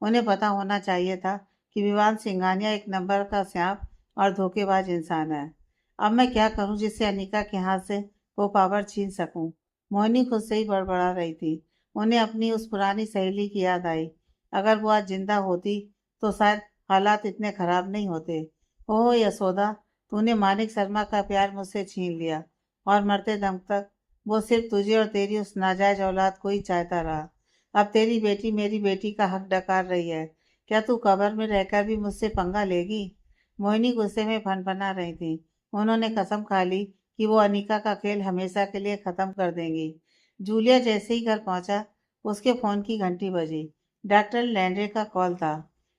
उन्हें पता होना चाहिए था कि विवान सिंघानिया एक नंबर का सांप और धोखेबाज इंसान है। अब मैं क्या करूं जिससे अनिका के हाथ से वो पावर छीन सकूं? मोहिनी खुद से ही बड़बड़ा रही थी। उन्हें अपनी उस पुरानी सहेली की याद आई। अगर वो आज जिंदा होती तो शायद हालात इतने खराब नहीं होते। ओह यशोदा, तूने मानिक शर्मा का प्यार मुझसे छीन लिया और मरते दम तक वो सिर्फ तुझे और तेरी उस नाजायज औलाद को ही चाहता रहा। अब तेरी बेटी मेरी बेटी का हक डकार रही है। क्या तू कब्र में रहकर भी मुझसे पंगा लेगी? मोहिनी गुस्से में फनफना रही थी। उन्होंने कसम खा ली कि वो अनिका का खेल हमेशा के लिए खत्म कर देंगी। जूलिया जैसे ही घर पहुंचा, उसके फोन की घंटी बजी। डॉक्टर लैंड्रे का कॉल था।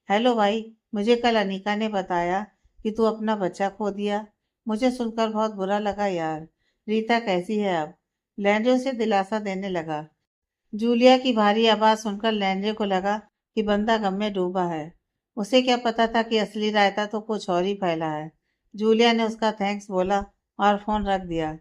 हेलो भाई, मुझे कल अनिका ने बताया कि तू अपना बच्चा खो दिया। मुझे सुनकर बहुत बुरा लगा यार। रीता कैसी है अब? लैंड्रे उसे दिलासा देने लगा। जूलिया की भारी आवाज सुनकर लैंड्रे को लगा कि बंदा गम में डूबा है। उसे क्या पता था कि असली रायता तो कुछ और ही फैला है। जूलिया ने उसका थैंक्स बोला और फोन रख दिया।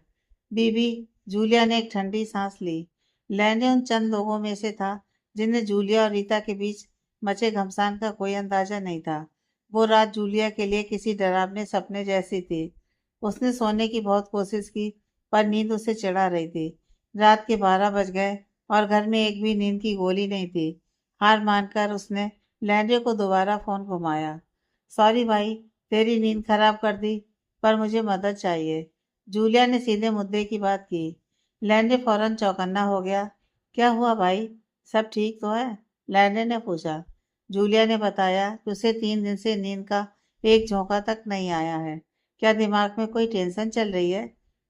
बीबी, जूलिया ने एक ठंडी सांस ली। लैंड्रे उन चंद लोगों में से था जिन्हें जूलिया और रीता के बीच मचे घमसान का कोई अंदाजा नहीं था। वो रात जूलिया के लिए किसी डरावने सपने जैसी थी। उसने सोने की बहुत कोशिश की, पर नींद उसे चढ़ा रही थी। रात के 12 बज गए और घर में एक भी नींद की गोली नहीं थी। हार मानकर उसने लैंड्रे को दोबारा फोन घुमाया। सॉरी भाई, तेरी नींद खराब कर दी, पर मुझे मदद चाहिए। जूलिया ने सीधे मुद्दे की बात की। लैंड्रे फौरन चौकन्ना हो गया। क्या हुआ भाई, सब ठीक तो है? लैंड्रे ने पूछा। जूलिया ने बताया कि उसे 3 दिन से नींद का एक झोंका तक नहीं आया है। क्या दिमाग में कोई टेंशन चल रही है?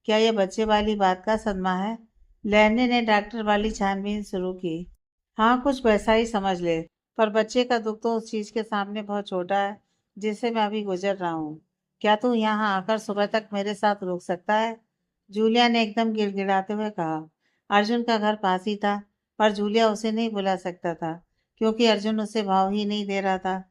क्या यह बच्चे वाली बात का सदमा है? लैंड्रे ने डॉक्टर वाली छानबीन शुरू की। हाँ, कुछ वैसा ही समझ ले। पर बच्चे का दुख तो उस चीज के सामने बहुत छोटा है जिससे मैं अभी गुजर रहा हूँ। क्या तू यहाँ आकर सुबह तक मेरे साथ रुक सकता है? जूलिया ने एकदम गिड़गिड़ाते हुए कहा। अर्जुन का घर पास ही था, पर जूलिया उसे नहीं बुला सकता था क्योंकि अर्जुन उसे भाव ही नहीं दे रहा था।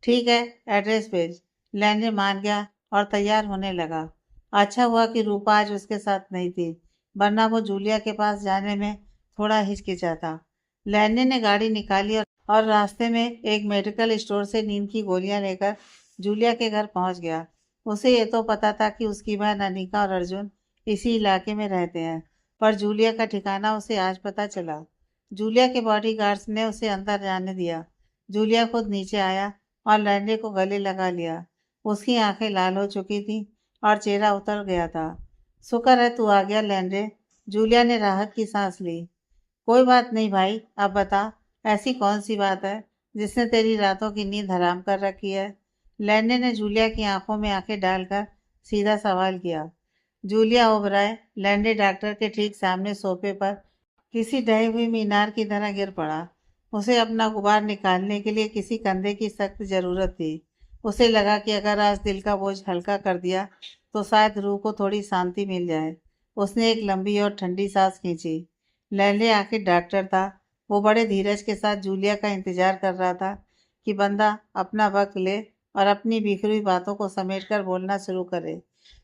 ठीक है, एड्रेस भेज। लैंड्रे मान गया और तैयार होने लगा। अच्छा हुआ कि रूपा आज उसके साथ नहीं थी, वरना वो जूलिया के पास जाने में थोड़ा हिचकिचाता। लैंड्रे ने गाड़ी निकाली और रास्ते में एक मेडिकल स्टोर से नींद की गोलियां लेकर जूलिया के घर पहुंच गया। उसे ये तो पता था कि उसकी बहन अनिका और अर्जुन इसी इलाके में रहते हैं, पर जूलिया का ठिकाना उसे आज पता चला। जूलिया के बॉडीगार्ड्स ने उसे अंदर जाने दिया। जूलिया खुद नीचे आया और लैंड्रे को गले लगा लिया। उसकी आंखें लाल हो चुकी थी और चेहरा उतर गया था। शुक्र है तू आ गया लैंड्रे। जूलिया ने राहत की सांस ली। कोई बात नहीं भाई, अब बता, ऐसी कौन सी बात है जिसने तेरी रातों की नींद हराम कर रखी है? लैंडे ने जूलिया की आंखों में आंखें डालकर सीधा सवाल किया। जूलिया ओबराय लैंडे डॉक्टर के ठीक सामने सोफे पर किसी ढही हुई मीनार की तरह गिर पड़ा। उसे अपना गुबार निकालने के लिए किसी कंधे की सख्त जरूरत थी। उसे लगा कि अगर आज दिल का बोझ हल्का कर दिया तो शायद रूह को थोड़ी शांति मिल जाए। उसने एक लंबी और ठंडी सांस खींची। लैंडे आखिर डॉक्टर था। वो बड़े धीरज के साथ जूलिया का इंतजार कर रहा था कि बंदा अपना वक्त ले और अपनी बिखरी हुई बातों को समेटकर बोलना शुरू करे।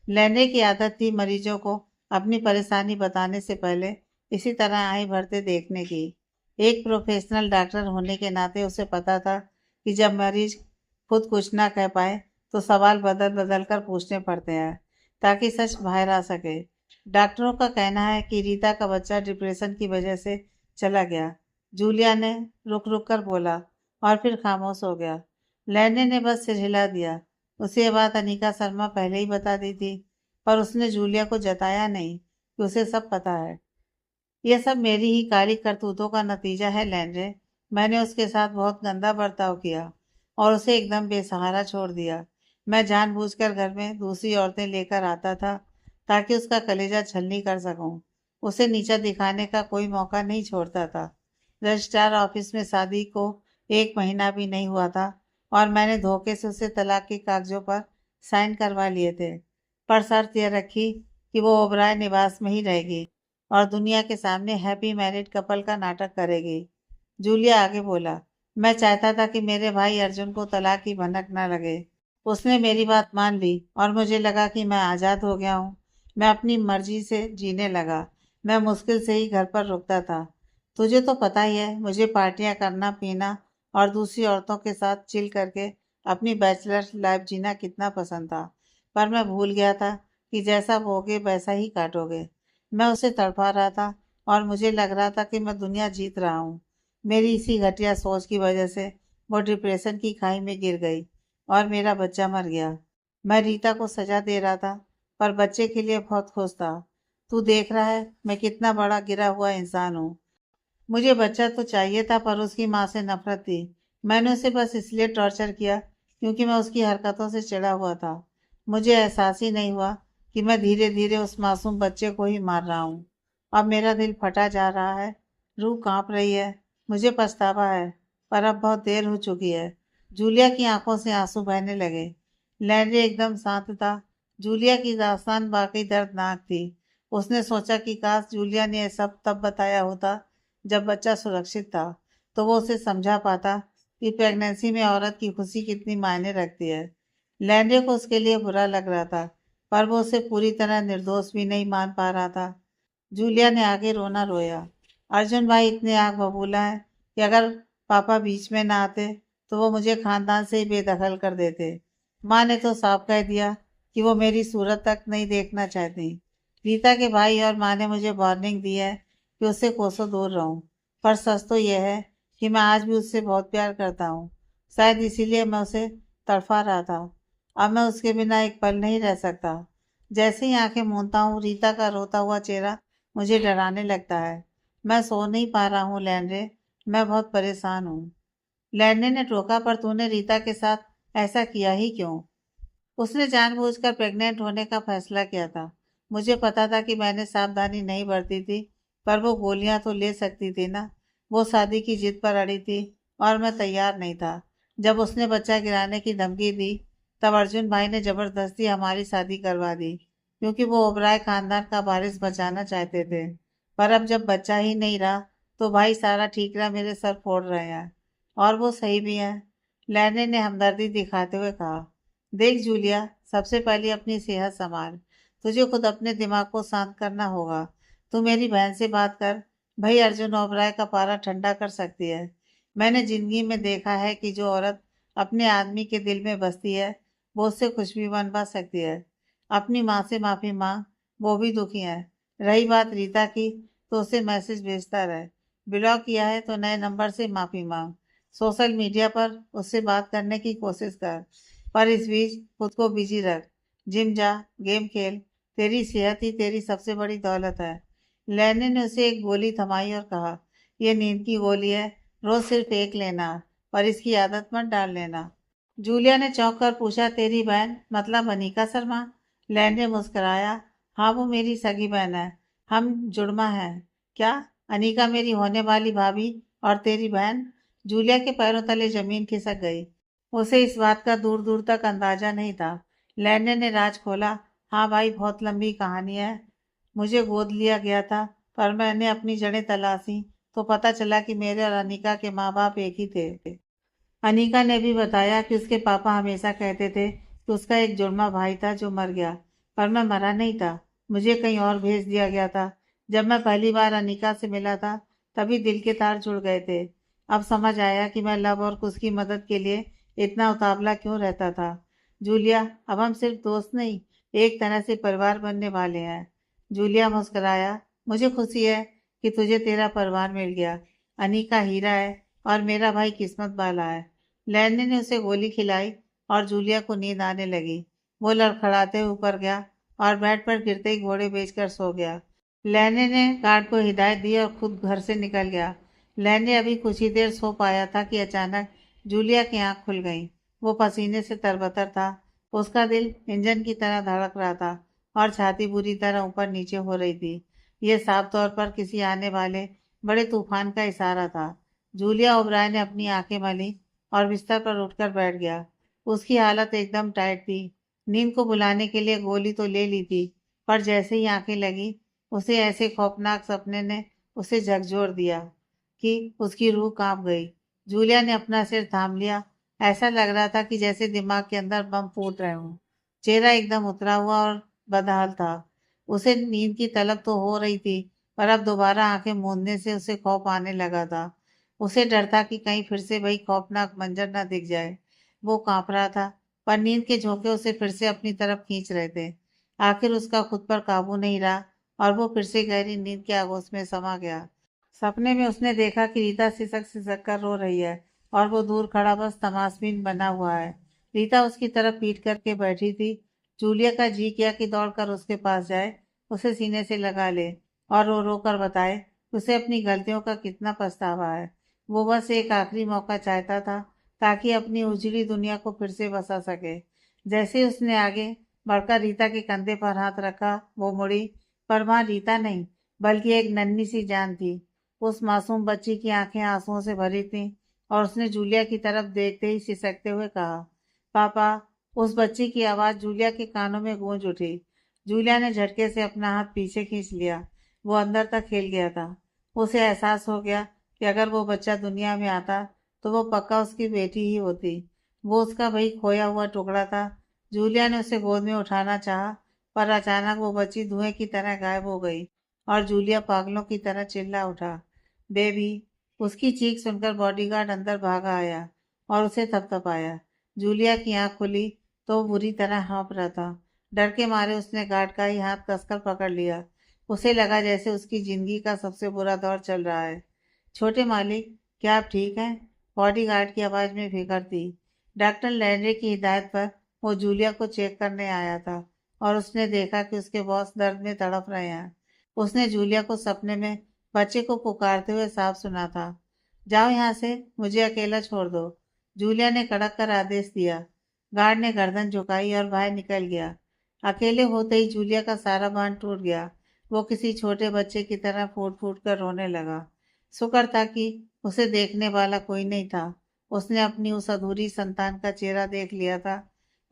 लैंडे की आदत थी मरीजों को अपनी परेशानी बताने से पहले इसी तरह आंखें भरते देखने की। एक प्रोफेशनल डॉक्टर होने के नाते उसे पता था कि जब मरीज खुद कुछ ना कह पाए तो सवाल बदल बदल कर पूछने पड़ते हैं ताकि सच बाहर आ सके। डॉक्टरों का कहना है कि रीता का बच्चा डिप्रेशन की वजह से चला गया। जूलिया ने रुक रुक कर बोला और फिर खामोश हो गया। लैंडे ने बस सिर हिला दिया। उसे ये बात अनिका शर्मा पहले ही बता दी थी, पर उसने जूलिया को जताया नहीं कि उसे सब पता है। यह सब मेरी ही काली करतूतों का नतीजा है लैंड्रे। मैंने उसके साथ बहुत गंदा बर्ताव किया और उसे एकदम बेसहारा छोड़ दिया। मैं जानबूझकर घर में दूसरी औरतें लेकर आता था ताकि उसका कलेजा छलनी कर सकूं। उसे नीचा दिखाने का कोई मौका नहीं छोड़ता था। रजिस्ट्रार ऑफिस में शादी को 1 महीना भी नहीं हुआ था और मैंने धोखे से उसे तलाक के कागजों पर साइन करवा लिए थे, पर शर्त यह रखी कि वो ओबराय निवास में ही रहेगी और दुनिया के सामने हैप्पी मैरिड कपल का नाटक करेगी। जूलिया आगे बोला। मैं चाहता था कि मेरे भाई अर्जुन को तलाक की भनक न लगे। उसने मेरी बात मान ली और मुझे लगा कि मैं आज़ाद हो गया हूँ। मैं अपनी मर्जी से जीने लगा। मैं मुश्किल से ही घर पर रुकता था। तुझे तो पता ही है, मुझे पार्टियां करना, पीना और दूसरी औरतों के साथ चिल करके अपनी बैचलर लाइफ जीना कितना पसंद था। पर मैं भूल गया था कि जैसा बोगे वैसा ही काटोगे। मैं उसे तड़पा रहा था और मुझे लग रहा था कि मैं दुनिया जीत रहा हूँ। मेरी इसी घटिया सोच की वजह से वो डिप्रेशन की खाई में गिर गई और मेरा बच्चा मर गया। मैं रीता को सजा दे रहा था, पर बच्चे के लिए बहुत खुश था। तू देख रहा है मैं कितना बड़ा गिरा हुआ इंसान हूँ। मुझे बच्चा तो चाहिए था, पर उसकी माँ से नफरत थी। मैंने उसे बस इसलिए टॉर्चर किया क्योंकि मैं उसकी हरकतों से चिढ़ा हुआ था। मुझे एहसास ही नहीं हुआ कि मैं धीरे धीरे उस मासूम बच्चे को ही मार रहा हूँ। अब मेरा दिल फटा जा रहा है, रूह कांप रही है। मुझे पछतावा है, पर अब बहुत देर हो चुकी है। जूलिया की आंखों से आंसू बहने लगे। लैंड्री एकदम शांत था। जूलिया की दास्तान वाकई दर्दनाक थी। उसने सोचा कि काश जूलिया ने यह सब तब बताया होता जब बच्चा सुरक्षित था, तो वो उसे समझा पाता कि प्रेगनेंसी में औरत की खुशी कितनी मायने रखती है। लैंडे को उसके लिए बुरा लग रहा था, पर वो उसे पूरी तरह निर्दोष भी नहीं मान पा रहा था। जूलिया ने आगे रोना रोया। अर्जुन भाई इतने आग बबूला है कि अगर पापा बीच में ना आते तो वो मुझे खानदान से ही बेदखल कर देते। माँ ने तो साफ कह दिया कि वो मेरी सूरत तक नहीं देखना चाहती। रीता के भाई और माँ ने मुझे वार्निंग दी है कि उससे कोसों दूर रहूं। पर सच तो यह है कि मैं आज भी उससे बहुत प्यार करता हूँ। शायद इसीलिए मैं उसे तड़फा रहा था। अब मैं उसके बिना एक पल नहीं रह सकता। जैसे ही आंखें मूंदता हूँ, रीता का रोता हुआ चेहरा मुझे डराने लगता है। मैं सो नहीं पा रहा हूँ लैंड्रे। मैं बहुत परेशान हूँ। लैंड्रे ने टोका, पर तूने रीता के साथ ऐसा किया ही क्यों? उसने जानबूझकर प्रेग्नेंट होने का फैसला किया था। मुझे पता था कि मैंने सावधानी नहीं बरती थी, पर वो गोलियां तो ले सकती थी ना। वो शादी की जिद पर अड़ी थी और मैं तैयार नहीं था। जब उसने बच्चा गिराने की धमकी दी, तब अर्जुन भाई ने जबरदस्ती हमारी शादी करवा दी, क्योंकि वो ओबराय खानदान का वारिस बचाना चाहते थे। पर अब जब बच्चा ही नहीं रहा, तो भाई सारा ठीकरा मेरे सर फोड़ रहे हैं। और वो सही भी है। लैने ने हमदर्दी दिखाते हुए कहा। देख जूलिया, सबसे पहले अपनी सेहत संभाल। तुझे खुद अपने दिमाग को शांत करना होगा। तू मेरी बहन से बात कर। भाई अर्जुन ओबराय का पारा ठंडा कर सकती है। मैंने जिंदगी में देखा है कि जो औरत अपने आदमी के दिल में बसती है, वो उससे कुछ भी बनवा सकती है। अपनी माँ से माफी मांग, वो भी दुखी है। रही बात रीता की, तो उसे मैसेज भेजता रहे। ब्लॉक किया है तो नए नंबर से माफी मांग। सोशल मीडिया पर उससे बात करने की कोशिश कर, पर इस बीच खुद को बिजी रख। जिम जा, गेम खेल। तेरी सेहत ही तेरी सबसे बड़ी दौलत है। लैनी ने उसे एक गोली थमाई और कहा, यह नींद की गोली है। रोज सिर्फ एक लेना, पर इसकी आदत मत डाल लेना। जूलिया ने चौंक कर पूछा, तेरी बहन मतलब अनीका शर्मा? लैंड ने मुस्कुराया। हाँ, वो मेरी सगी बहन है। हम जुड़वा हैं। क्या? अनीका मेरी होने वाली भाभी और तेरी बहन? जूलिया के पैरों तले जमीन खिसक गई। उसे इस बात का दूर दूर तक अंदाजा नहीं था। लैंडन ने राज खोला। हाँ भाई, बहुत लंबी कहानी है। मुझे गोद लिया गया था, पर मैंने अपनी जड़ें तलाशी तो पता चला कि मेरे और अनीका के माँ बाप एक ही थे। अनीका ने भी बताया कि उसके पापा हमेशा कहते थे कि उसका एक जुड़वा भाई था जो मर गया, पर मैं मरा नहीं था। मुझे कहीं और भेज दिया गया था। जब मैं पहली बार अनीका से मिला था, तभी दिल के तार जुड़ गए थे। अब समझ आया कि मैं लव और कुछ की मदद के लिए इतना उतावला क्यों रहता था। जूलिया, अब हम सिर्फ दोस्त नहीं, एक तरह से परिवार बनने वाले हैं। जूलिया मुस्कुराया। मुझे खुशी है कि तुझे तेरा परिवार मिल गया। अनीका हीरा है और मेरा भाई किस्मत वाला है। लैंडी ने उसे गोली खिलाई और जूलिया को नींद आने लगी। वो लड़खड़ाते हुए ऊपर गया और बेड पर गिरते ही घोड़े बेचकर सो गया। लैंडी ने गार्ड को हिदायत दी और खुद घर से निकल गया। लैंडी अभी कुछ ही देर सो पाया था कि अचानक जूलिया की आंख खुल गई। वो पसीने से तरबतर था। उसका दिल इंजन की तरह धड़क रहा था और छाती बुरी तरह ऊपर नीचे हो रही थी। यह साफ तौर पर किसी आने वाले बड़े तूफान का इशारा था। जूलिया ओबराय ने अपनी आंखें मली और बिस्तर पर उठकर बैठ गया। उसकी हालत एकदम टाइट थी। नींद को बुलाने के लिए गोली तो ले ली थी, पर जैसे ही आंखें लगी, उसे ऐसे खौफनाक सपने ने उसे झकझोर दिया कि उसकी रूह कांप गई। जूलिया ने अपना सिर थाम लिया। ऐसा लग रहा था कि जैसे दिमाग के अंदर बम फूट रहे हों। चेहरा एकदम उतरा हुआ और बदहाल था। उसे नींद की तलब तो हो रही थी, पर अब दोबारा आंखें मूंदने से उसे खौफ आने लगा था। उसे डर था कि कहीं फिर से वही खौफनाक मंजर न दिख जाए। वो कांप रहा था, पर नींद के झोंके उसे फिर से अपनी तरफ खींच रहे थे। आखिर उसका खुद पर काबू नहीं रहा और वो फिर से गहरी नींद के आगोश में समा गया। सपने में उसने देखा कि रीता सिसक सिसक कर रो रही है और वो दूर खड़ा बस तमाशबीन बना हुआ है। रीता उसकी तरफ पीट करके बैठी थी। जूलिया का जी किया कि दौड़कर उसके पास जाए, उसे सीने से लगा ले और रो रो कर बताए कि उसे अपनी गलतियों का कितना पछतावा है। वो बस एक आखिरी मौका चाहता था ताकि अपनी उजड़ी दुनिया को फिर से बसा सके। जैसे ही उसने आगे बढ़कर रीता के कंधे पर हाथ रखा, वो मुड़ी, पर वहां रीता नहीं बल्कि एक नन्ही सी जान थी। उस मासूम बच्ची की आंखें आंसुओं से भरी थीं और उसने जूलिया की तरफ देखते ही सिसकते हुए कहा, पापा। उस बच्ची की आवाज जूलिया के कानों में गूंज उठी। जूलिया ने झटके से अपना हाथ पीछे खींच लिया। वो अंदर तक हिल गया था। उसे एहसास हो गया कि अगर वो बच्चा दुनिया में आता तो वो पक्का उसकी बेटी ही होती। वो उसका वही खोया हुआ टुकड़ा था। जूलिया ने उसे गोद में उठाना चाहा, पर अचानक वो बच्ची धुएं की तरह गायब हो गई और जूलिया पागलों की तरह चिल्ला उठा, बेबी। उसकी चीख सुनकर बॉडीगार्ड अंदर भागा आया और उसे थपथपाया। जूलिया की आंख खुली तो वो बुरी तरह हाँफ रहा था। डर के मारे उसने गार्ड का ही हाथ कसकर पकड़ लिया। उसे लगा जैसे उसकी जिंदगी का सबसे बुरा दौर चल रहा है। छोटे मालिक, क्या आप ठीक हैं? बॉडीगार्ड की आवाज में फिकर थी। डॉक्टर लैंड्रे की हिदायत पर वो जूलिया को चेक करने आया था और उसने देखा कि उसके बॉस दर्द में तड़प रहे हैं। उसने जूलिया को सपने में बच्चे को पुकारते हुए साफ सुना था, जाओ यहाँ से, मुझे अकेला छोड़ दो। जूलिया ने कड़क कर आदेश दिया। गार्ड ने गर्दन झुकाई और बाहर निकल गया। अकेले होते ही जूलिया का सारा बांध टूट गया। वो किसी छोटे बच्चे की तरह फूट फूट कर रोने लगा। शुक्र था कि उसे देखने वाला कोई नहीं था। उसने अपनी उस अधूरी संतान का चेहरा देख लिया था।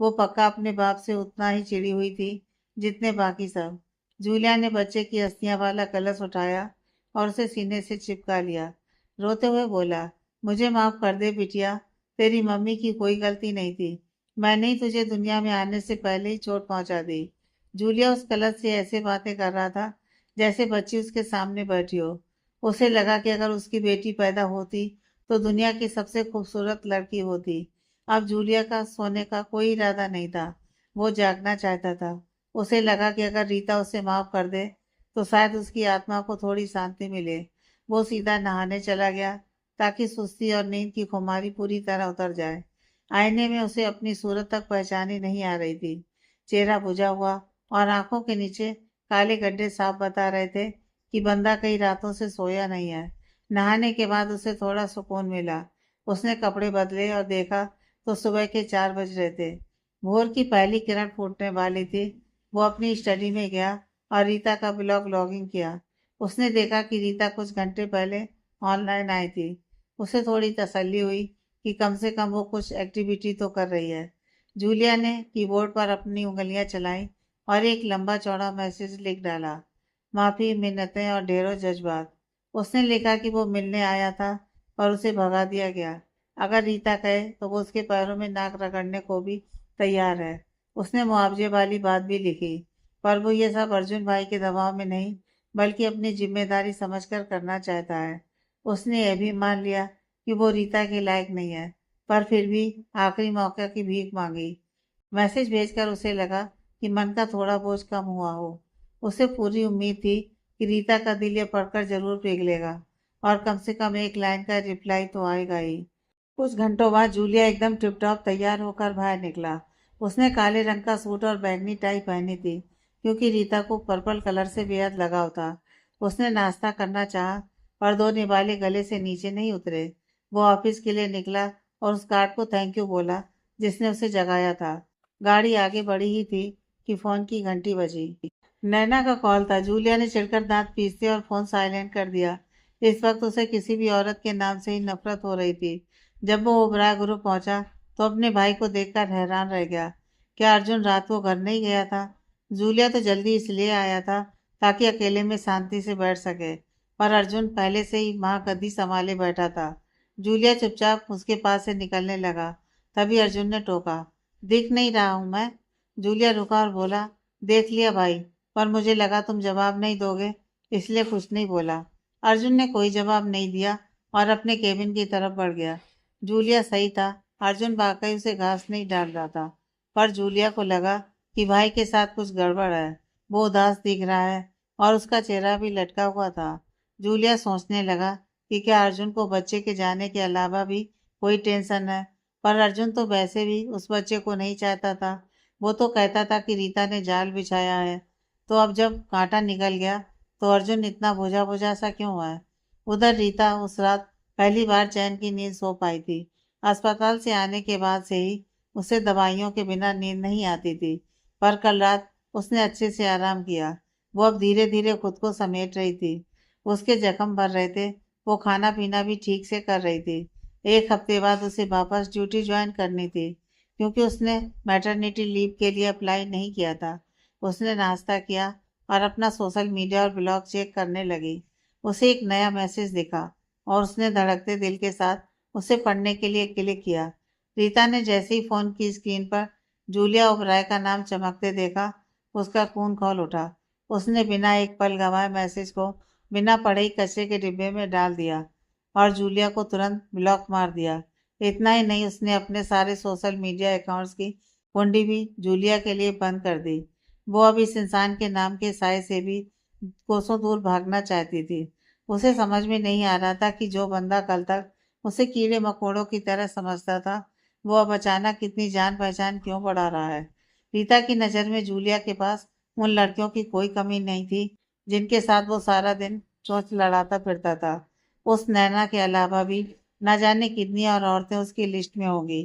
वो पक्का अपने बाप से उतना ही चिड़ी हुई थी जितने बाकी सब। जूलिया ने बच्चे की अस्थियां वाला कलश उठाया और उसे सीने से चिपका लिया। रोते हुए बोला, मुझे माफ कर दे बिटिया, तेरी मम्मी की कोई गलती नहीं थी। मैंने ही तुझे दुनिया में आने से पहले ही चोट पहुंचा दी। जूलिया उस कलश से ऐसे बातें कर रहा था जैसे बच्ची उसके सामने बैठी हो। उसे लगा कि अगर उसकी बेटी पैदा होती तो दुनिया की सबसे खूबसूरत लड़की होती। अब जूलिया का सोने का कोई इरादा नहीं था। वो जागना चाहता था। उसे लगा कि अगर रीता उसे माफ कर दे तो शायद उसकी आत्मा को थोड़ी शांति मिले। वो सीधा नहाने चला गया ताकि सुस्ती और नींद की खुमारी पूरी तरह उतर जाए। आईने में उसे अपनी सूरत तक पहचानी नहीं आ रही थी। चेहरा बुझा हुआ और आंखों के नीचे काले गड्ढे साफ बता रहे थे कि बंदा कई रातों से सोया नहीं है। नहाने के बाद उसे थोड़ा सुकून मिला। उसने कपड़े बदले और देखा तो सुबह के 4 बज रहे थे। भोर की पहली किरण फूटने वाली थी। वो अपनी स्टडी में गया और रीता का ब्लॉग लॉगिन किया। उसने देखा कि रीता कुछ घंटे पहले ऑनलाइन आई थी। उसे थोड़ी तसल्ली हुई कि कम से कम वो कुछ एक्टिविटी तो कर रही है। जूलिया ने कीबोर्ड पर अपनी उंगलियां चलाईं और एक लंबा चौड़ा मैसेज लिख डाला, माफ़ी, मिन्नतें और ढेरों जज्बात। उसने लिखा कि वो मिलने आया था पर उसे भगा दिया गया। अगर रीता कहे तो वो उसके पैरों में नाक रगड़ने को भी तैयार है। उसने मुआवजे वाली बात भी लिखी, पर वो ये सब अर्जुन भाई के दबाव में नहीं बल्कि अपनी जिम्मेदारी समझकर करना चाहता है। उसने यह भी मान लिया कि वो रीता के लायक नहीं है, पर फिर भी आखिरी मौके की भीख मांगी। मैसेज भेजकर उसे लगा कि मन का थोड़ा बोझ कम हुआ हो। उसे पूरी उम्मीद थी कि रीता का दिल ये पढ़कर जरूर पिघलेगा और कम से कम एक लाइन का रिप्लाई तो आएगा ही। कुछ घंटों बाद जूलिया एकदम टिप-टॉप तैयार होकर बाहर निकला। उसने काले रंग का सूट और बैंगनी टाई पहनी थी, क्योंकि रीता को पर्पल कलर से बेहद लगाव था। उसने नाश्ता करना चाहा, पर 2 निवाले गले से नीचे नहीं उतरे। वो ऑफिस के लिए निकला और उस गार्ड को थैंक यू बोला, जिसने उसे जगाया था। गाड़ी आगे बढ़ी ही थी कि फोन की घंटी बजी। नैना का कॉल था। जूलिया ने चिढ़कर दांत पीसते और फोन साइलेंट कर दिया। इस वक्त उसे किसी भी औरत के नाम से ही नफरत हो रही थी। जब वो ओबराय ग्रुप पहुंचा तो अपने भाई को देखकर हैरान रह गया। क्या अर्जुन रात को घर नहीं गया था? जूलिया तो जल्दी इसलिए आया था ताकि अकेले में शांति से बैठ सके, पर अर्जुन पहले से ही महागद्दी संभाले बैठा था। जूलिया चुपचाप उसके पास से निकलने लगा। तभी अर्जुन ने टोका, दिख नहीं रहा हूं मैं? जूलिया रुका और बोला, देख लिया भाई, पर मुझे लगा तुम जवाब नहीं दोगे, इसलिए कुछ नहीं बोला। अर्जुन ने कोई जवाब नहीं दिया और अपने केबिन की तरफ बढ़ गया। जूलिया सही था, अर्जुन वाकई उसे घास नहीं डाल रहा था, पर जूलिया को लगा कि भाई के साथ कुछ गड़बड़ है। वो उदास दिख रहा है और उसका चेहरा भी लटका हुआ था। जूलिया सोचने लगा कि क्या अर्जुन को बच्चे के जाने के अलावा भी कोई टेंशन है। पर अर्जुन तो वैसे भी उस बच्चे को नहीं चाहता था। वो तो कहता था कि रीता ने जाल बिछाया है। तो अब जब कांटा निकल गया तो अर्जुन इतना बोझा बोझा सा क्यों हुआ है? उधर रीता उस रात पहली बार चैन की नींद सो पाई थी। अस्पताल से आने के बाद से ही उसे दवाइयों के बिना नींद नहीं आती थी। पर कल रात उसने अच्छे से आराम किया। वो अब धीरे धीरे खुद को समेट रही थी। उसके जख्म भर रहे थे। वो खाना पीना भी ठीक से कर रही थी। एक हफ्ते बाद उसे वापस ड्यूटी ज्वाइन करनी थी, क्योंकि उसने मैटरनिटी लीव के लिए अप्लाई नहीं किया था। उसने नाश्ता किया और अपना सोशल मीडिया और ब्लॉग चेक करने लगी। उसे एक नया मैसेज दिखा और उसने धड़कते दिल के साथ उसे पढ़ने के लिए क्लिक किया। रीता ने जैसे ही फोन की स्क्रीन पर जूलिया ओबराय का नाम चमकते देखा, उसका खून खौल उठा। उसने बिना एक पल गंवाए मैसेज को बिना पढ़े ही कचरे के डिब्बे में डाल दिया और जूलिया को तुरंत ब्लॉक मार दिया। इतना ही नहीं, उसने अपने सारे सोशल मीडिया अकाउंट्स की कुंडी भी जूलिया के लिए बंद कर दी। वो अब इस इंसान के नाम के साय से भी कोसों दूर भागना चाहती थी। उसे समझ में नहीं आ रहा था कि जो बंदा कल तक उसे कीड़े मकोड़ों की तरह समझता था, वो अब अचानक कितनी जान पहचान क्यों बढ़ा रहा है। रीता की नज़र में जूलिया के पास उन लड़कियों की कोई कमी नहीं थी जिनके साथ वो सारा दिन चोंच लड़ाता फिरता था। उस नैना के अलावा भी न जाने कितनी और औरतें उसकी लिस्ट में होंगी।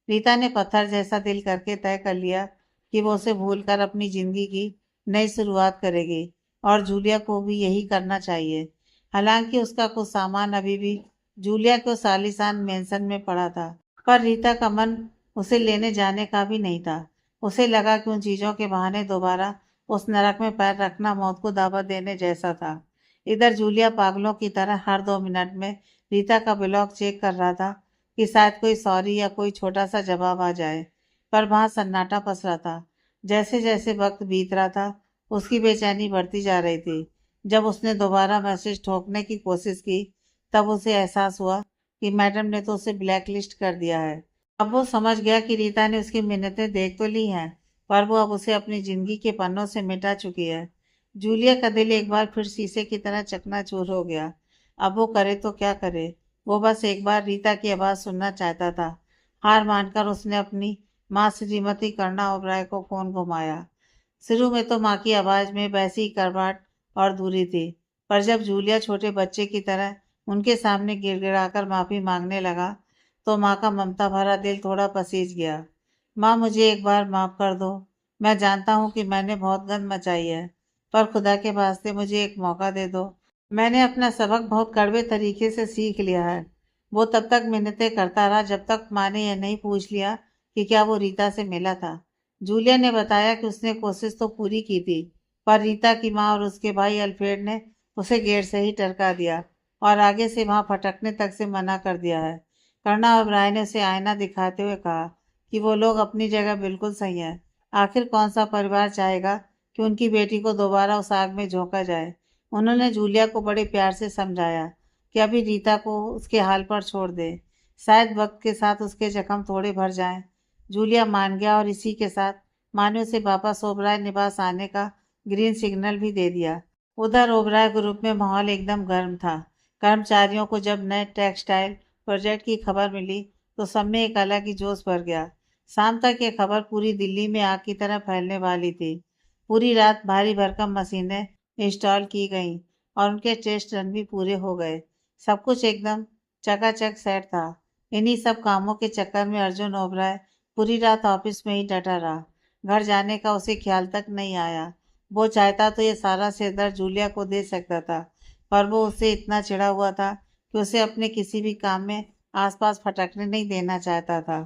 रीता ने पत्थर जैसा दिल करके तय कर लिया कि वो उसे भूलकर अपनी जिंदगी की नई शुरुआत करेगी और जूलिया को भी यही करना चाहिए। हालांकि उसका कुछ सामान अभी भी जूलिया के उस आलीशान मेंशन में पड़ा था, पर रीता का मन उसे लेने जाने का भी नहीं था। उसे लगा कि उन चीजों के बहाने दोबारा उस नरक में पैर रखना मौत को दावत देने जैसा था। इधर जूलिया पागलों की तरह हर 2 मिनट में रीता का ब्लॉग चेक कर रहा था कि शायद कोई सॉरी या कोई छोटा सा जवाब आ जाए। पर वहां सन्नाटा पसरा था। जैसे जैसे वक्त बीत रहा था, उसकी बेचैनी बढ़ती जा रही थी। जब उसने दोबारा मैसेज ठोकने की कोशिश की, तब उसे एहसास हुआ कि मैडम ने तो उसे ब्लैक लिस्ट कर दिया है। अब वो समझ गया कि रीता ने उसकी मिन्नतें देख तो ली हैं, पर वो अब उसे अपनी जिंदगी के पन्नों से मिटा चुकी है। जूलिया का दिल एक बार फिर शीशे की तरह चकनाचूर हो गया। अब वो करे तो क्या करे? वो बस एक बार रीता की आवाज़ सुनना चाहता था। हार मानकर उसने अपनी माँ श्रीमती करुणा ओबराय को फ़ोन घुमाया। शुरू में तो माँ की आवाज़ में वैसी ही कड़वाहट और दूरी थी, पर जब जूलिया छोटे बच्चे की तरह उनके सामने गिड़गिड़ाकर माफ़ी मांगने लगा, तो माँ का ममता भरा दिल थोड़ा पसीज गया। माँ, मुझे एक बार माफ़ कर दो। मैं जानता हूँ कि मैंने बहुत गंद मचाई है, पर खुदा के वास्ते मुझे एक मौका दे दो। मैंने अपना सबक बहुत कड़वे तरीके से सीख लिया है। वो तब तक मिन्नतें करता रहा जब तक माँ ने यह नहीं पूछ लिया कि क्या वो रीता से मिला था। जूलिया ने बताया कि उसने कोशिश तो पूरी की थी, पर रीता की माँ और उसके भाई अल्फ्रेड ने उसे गेट से ही टरका दिया और आगे से वहां फटकने तक से मना कर दिया है। करुणा और राय ने उसे आईना दिखाते हुए कहा कि वो लोग अपनी जगह बिल्कुल सही हैं। आखिर कौन सा परिवार चाहेगा कि उनकी बेटी को दोबारा उस आग में झोंका जाए? उन्होंने जूलिया को बड़े प्यार से समझाया कि अभी रीता को उसके हाल पर छोड़ दे। शायद वक्त के साथ उसके जख्म थोड़े भर जाएं। जूलिया मान गया और इसी के साथ माँ ने उसे वापस ओबराय निवास आने का ग्रीन सिग्नल भी दे दिया। उधर ओबराय ग्रुप में माहौल एकदम गर्म था। कर्मचारियों को जब नए टेक्सटाइल प्रोजेक्ट की खबर मिली, तो सब में एक अलग ही जोश भर गया। शाम तक ये खबर पूरी दिल्ली में आग की तरह फैलने वाली थी। पूरी रात भारी भरकम मशीनें इंस्टॉल की गईं और उनके टेस्ट रन भी पूरे हो गए। सब कुछ एकदम चकाचक सेट था। इन्हीं सब कामों के चक्कर में अर्जुन ओबराय पूरी रात ऑफिस में ही डटा रहा। घर जाने का उसे ख्याल तक नहीं आया। वो चाहता तो ये सारा सिरदर्द जूलिया को दे सकता था, पर वो उससे इतना चिढ़ा हुआ था कि उसे अपने किसी भी काम में आसपास फटकने नहीं देना चाहता था।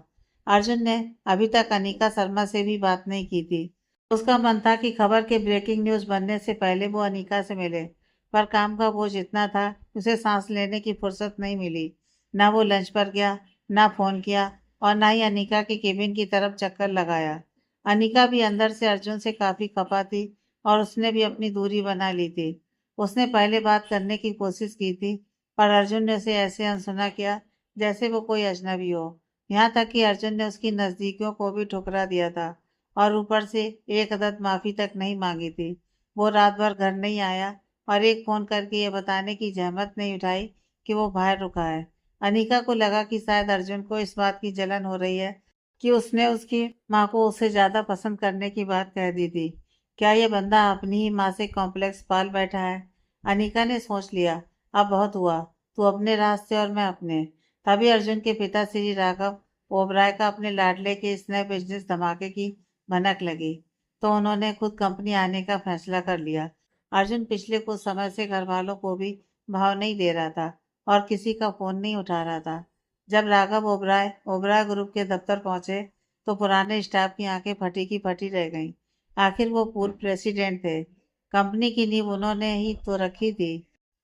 अर्जुन ने अभी तक अनीका शर्मा से भी बात नहीं की थी। उसका मन था कि खबर के ब्रेकिंग न्यूज़ बनने से पहले वो अनीका से मिले, पर काम का बोझ इतना था कि उसे सांस लेने की फुर्सत नहीं मिली। ना वो लंच पर गया, ना फोन किया और ना ही अनिका के केबिन की तरफ चक्कर लगाया। अनिका भी अंदर से अर्जुन से काफी खफा थी और उसने भी अपनी दूरी बना ली थी। उसने पहले बात करने की कोशिश की थी, पर अर्जुन ने उसे ऐसे अनसुना किया जैसे वो कोई अजनबी हो। यहाँ तक कि अर्जुन ने उसकी नजदीकियों को भी ठुकरा दिया था और ऊपर से एक अदद माफी तक नहीं मांगी थी। वो रात भर घर नहीं आया और एक फोन करके ये बताने की जहमत नहीं उठाई कि वो बाहर रुका है। अनिका को लगा कि शायद अर्जुन को इस बात की जलन हो रही है कि उसने उसकी माँ को उससे ज्यादा पसंद करने की बात कह दी थी। क्या ये बंदा अपनी ही माँ से कॉम्प्लेक्स पाल बैठा है? अनिका ने सोच लिया, अब बहुत हुआ, तू अपने रास्ते और मैं अपने। तभी अर्जुन के पिता श्री राघव ओबराय का अपने लाडले के इस नए बिजनेस धमाके की भनक लगी, तो उन्होंने खुद कंपनी आने का फैसला कर लिया। अर्जुन पिछले कुछ समय से घर वालों को भी भाव नहीं दे रहा था और किसी का फोन नहीं उठा रहा था। जब राघव ओबराय ओबराय ग्रुप के दफ्तर पहुंचे तो पुराने स्टाफ की आंखें फटी की फटी रह गईं। आखिर वो पूर्व प्रेसिडेंट थे, कंपनी की नींव उन्होंने ही तो रखी थी।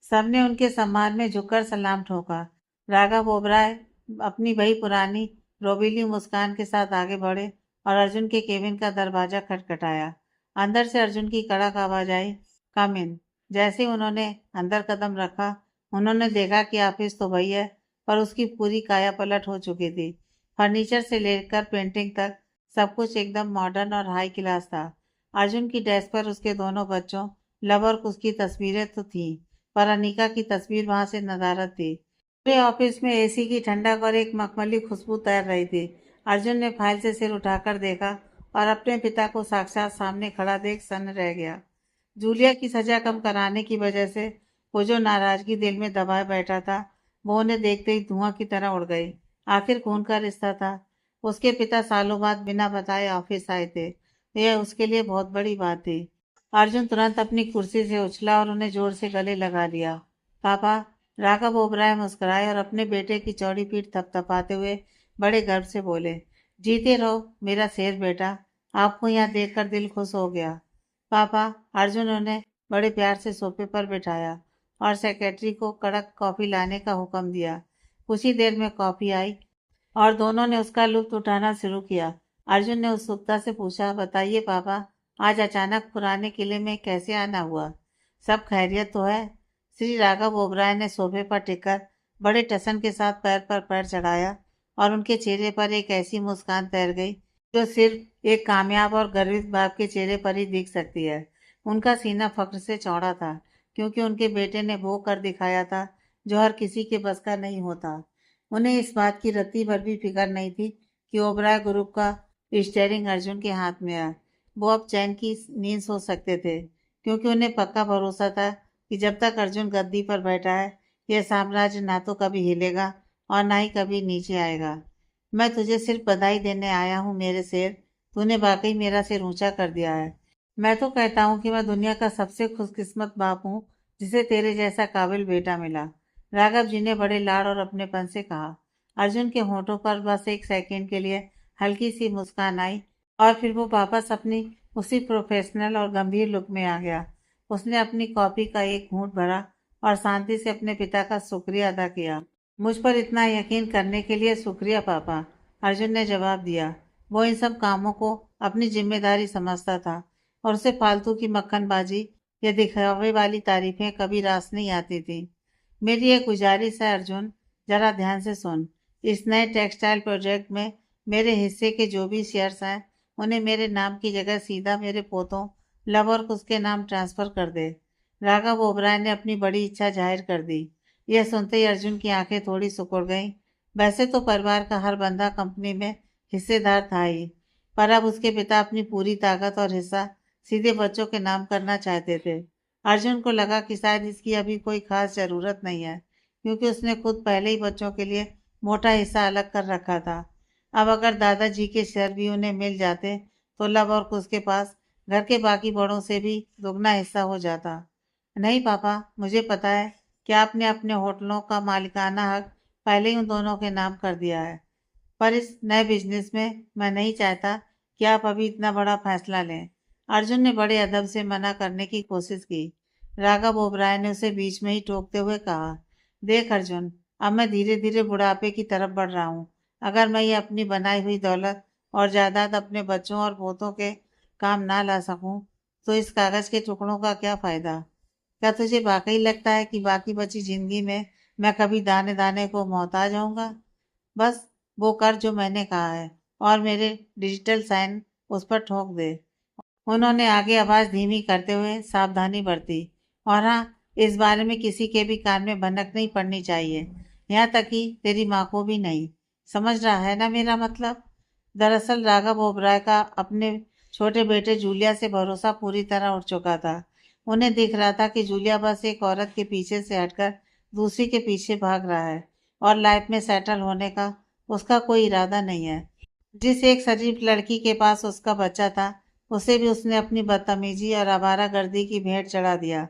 सबने उनके सम्मान में झुककर सलाम ठोका। राघव ओबराय अपनी वही पुरानी रोबीली मुस्कान के साथ आगे बढ़े और अर्जुन के केबिन का दरवाजा खटखटाया। अंदर से अर्जुन की कड़क आवाज आई, कम इन। जैसे ही उन्होंने अंदर कदम रखा, उन्होंने देखा कि ऑफिस तो वही है, पर उसकी पूरी काया पलट हो चुकी थी। फर्नीचर से लेकर पेंटिंग तक सब कुछ एकदम मॉडर्न और हाई क्लास था। अर्जुन की डेस्क पर उसके दोनों बच्चों लव और कुश की तस्वीरें तो थीं, पर अनिका की तस्वीर वहां से नदारद थी। पूरे ऑफिस में एसी की ठंडक और एक मखमली खुशबू तैर रही थी। अर्जुन ने फाइल से सिर उठाकर देखा और अपने पिता को साक्षात सामने खड़ा देख सन्न रह गया। जूलिया की सजा कम कराने की वजह से वो जो नाराजगी दिल में दबाए बैठा था, वो उन्हें देखते ही धुआं की तरह उड़ गई। आखिर खून का रिश्ता था। उसके पिता सालों बाद बिना बताए ऑफिस आए थे। यह उसके लिए बहुत बड़ी बात थी। अर्जुन तुरंत अपनी कुर्सी से उछला और उन्हें जोर से गले लगा लिया। पापा, राघव ओबराय मुस्कुराए और अपने बेटे की चौड़ी पीठ थपथपाते हुए बड़े गर्व से बोले, जीते रहो मेरा शेर बेटा, आपको यहाँ देखकर दिल खुश हो गया। पापा, अर्जुन उन्हें बड़े प्यार से सोफे पर बिठाया और सेक्रेटरी को कड़क कॉफी लाने का हुक्म दिया। कुछ ही देर में कॉफी आई और दोनों ने उसका लुत्फ उठाना शुरू किया। अर्जुन ने उत्सुकता से पूछा, बताइए पापा, आज अचानक पुराने किले में कैसे आना हुआ? सब खैरियत तो है? श्री राघव ओबराय ने सोफे पर टिककर बड़े टसन के साथ पैर पर पैर चढ़ाया और उनके चेहरे पर एक ऐसी मुस्कान तैर गई जो सिर्फ एक कामयाब और गर्वित बाप के चेहरे पर ही दिख सकती है। उनका सीना फख्र से चौड़ा था, क्योंकि उनके बेटे ने वो कर दिखाया था जो हर किसी के बस का नहीं होता। उन्हें इस बात की रत्ती भर भी फिक्र नहीं थी कि ओबराय ग्रुप का स्टीयरिंग अर्जुन के हाथ में है। वो अब चैन की नींद सो सकते थे, क्योंकि उन्हें पक्का भरोसा था कि जब तक अर्जुन गद्दी पर बैठा है, यह साम्राज्य ना तो कभी हिलेगा और ना ही कभी नीचे आएगा। मैं तुझे सिर्फ बधाई देने आया हूँ मेरे शेर, तूने वाकई मेरा सिर ऊंचा कर दिया है। मैं तो कहता हूँ कि मैं दुनिया का सबसे खुशकिस्मत बाप हूँ जिसे तेरे जैसा काबिल बेटा मिला। राघव जी ने बड़े लाड़ और अपनेपन से कहा। अर्जुन के होठों पर बस एक सेकंड के लिए हल्की सी मुस्कान आई और फिर वो वापस अपनी उसी प्रोफेशनल और गंभीर लुक में आ गया। उसने अपनी कॉफी का एक घूंट भरा और शांति से अपने पिता का शुक्रिया अदा किया। मुझ पर इतना यकीन करने के लिए शुक्रिया पापा, अर्जुन ने जवाब दिया। वो इन सब कामों को अपनी जिम्मेदारी समझता था और उसे फालतू की मक्खनबाजी या दिखावे वाली तारीफें कभी रास नहीं आती थी। मेरी एक गुजारिश है अर्जुन, जरा ध्यान से सुन। इस नए टेक्सटाइल प्रोजेक्ट में मेरे हिस्से के जो भी शेयर्स हैं, उन्हें मेरे नाम की जगह सीधा मेरे पोतों लव और कुश के नाम ट्रांसफर कर दे। राघव ओबराय ने अपनी बड़ी इच्छा जाहिर कर दी। यह सुनते ही अर्जुन की आंखें थोड़ी सिकुड़ गईं। वैसे तो परिवार का हर बंदा कंपनी में हिस्सेदार था ही, पर अब उसके पिता अपनी पूरी ताकत और हिस्सा सीधे बच्चों के नाम करना चाहते थे। अर्जुन को लगा कि शायद इसकी अभी कोई खास जरूरत नहीं है, क्योंकि उसने खुद पहले ही बच्चों के लिए मोटा हिस्सा अलग कर रखा था। अब अगर दादाजी के शेयर भी उन्हें मिल जाते तो लव और कुश के पास घर के बाकी बड़ों से भी दुगना हिस्सा हो जाता। नहीं पापा, मुझे पता है कि आपने अपने होटलों का मालिकाना हक पहले ही उन दोनों के नाम कर दिया है, पर इस नए बिजनेस में मैं नहीं चाहता कि आप अभी इतना बड़ा फैसला लें। अर्जुन ने बड़े अदब से मना करने की कोशिश की। राघव ओबराय ने उसे बीच में ही टोकते हुए कहा, देख अर्जुन, अब मैं धीरे धीरे बुढ़ापे की तरफ बढ़ रहा हूँ। अगर मैं ये अपनी बनाई हुई दौलत और जायदाद अपने बच्चों और पोतों के काम ना ला सकूं, तो इस कागज के टुकड़ों का क्या फायदा? क्या तुझे वाकई लगता है कि बाकी बची जिंदगी में मैं कभी दाने दाने को मोहताज होऊंगा? बस वो कर जो मैंने कहा है और मेरे डिजिटल साइन उस पर ठोक दे। उन्होंने आगे आवाज धीमी करते हुए सावधानी बरती। और हाँ, इस बारे में किसी के भी कान में भनक नहीं पड़नी चाहिए, यहाँ तक कि तेरी माँ को भी नहीं। समझ रहा है ना मेरा मतलब? दरअसल राघव ओबराय का अपने छोटे बेटे जूलिया से भरोसा पूरी तरह उठ चुका था। उन्हें दिख रहा था कि जूलिया बस एक औरत के पीछे से हटकर दूसरी के पीछे भाग रहा है और लाइफ में सेटल होने का उसका कोई इरादा नहीं है। जिस एक शरीफ लड़की के पास उसका बच्चा था, उसे भी उसने अपनी बदतमीजी और आवारागर्दी की भेंट चढ़ा दिया।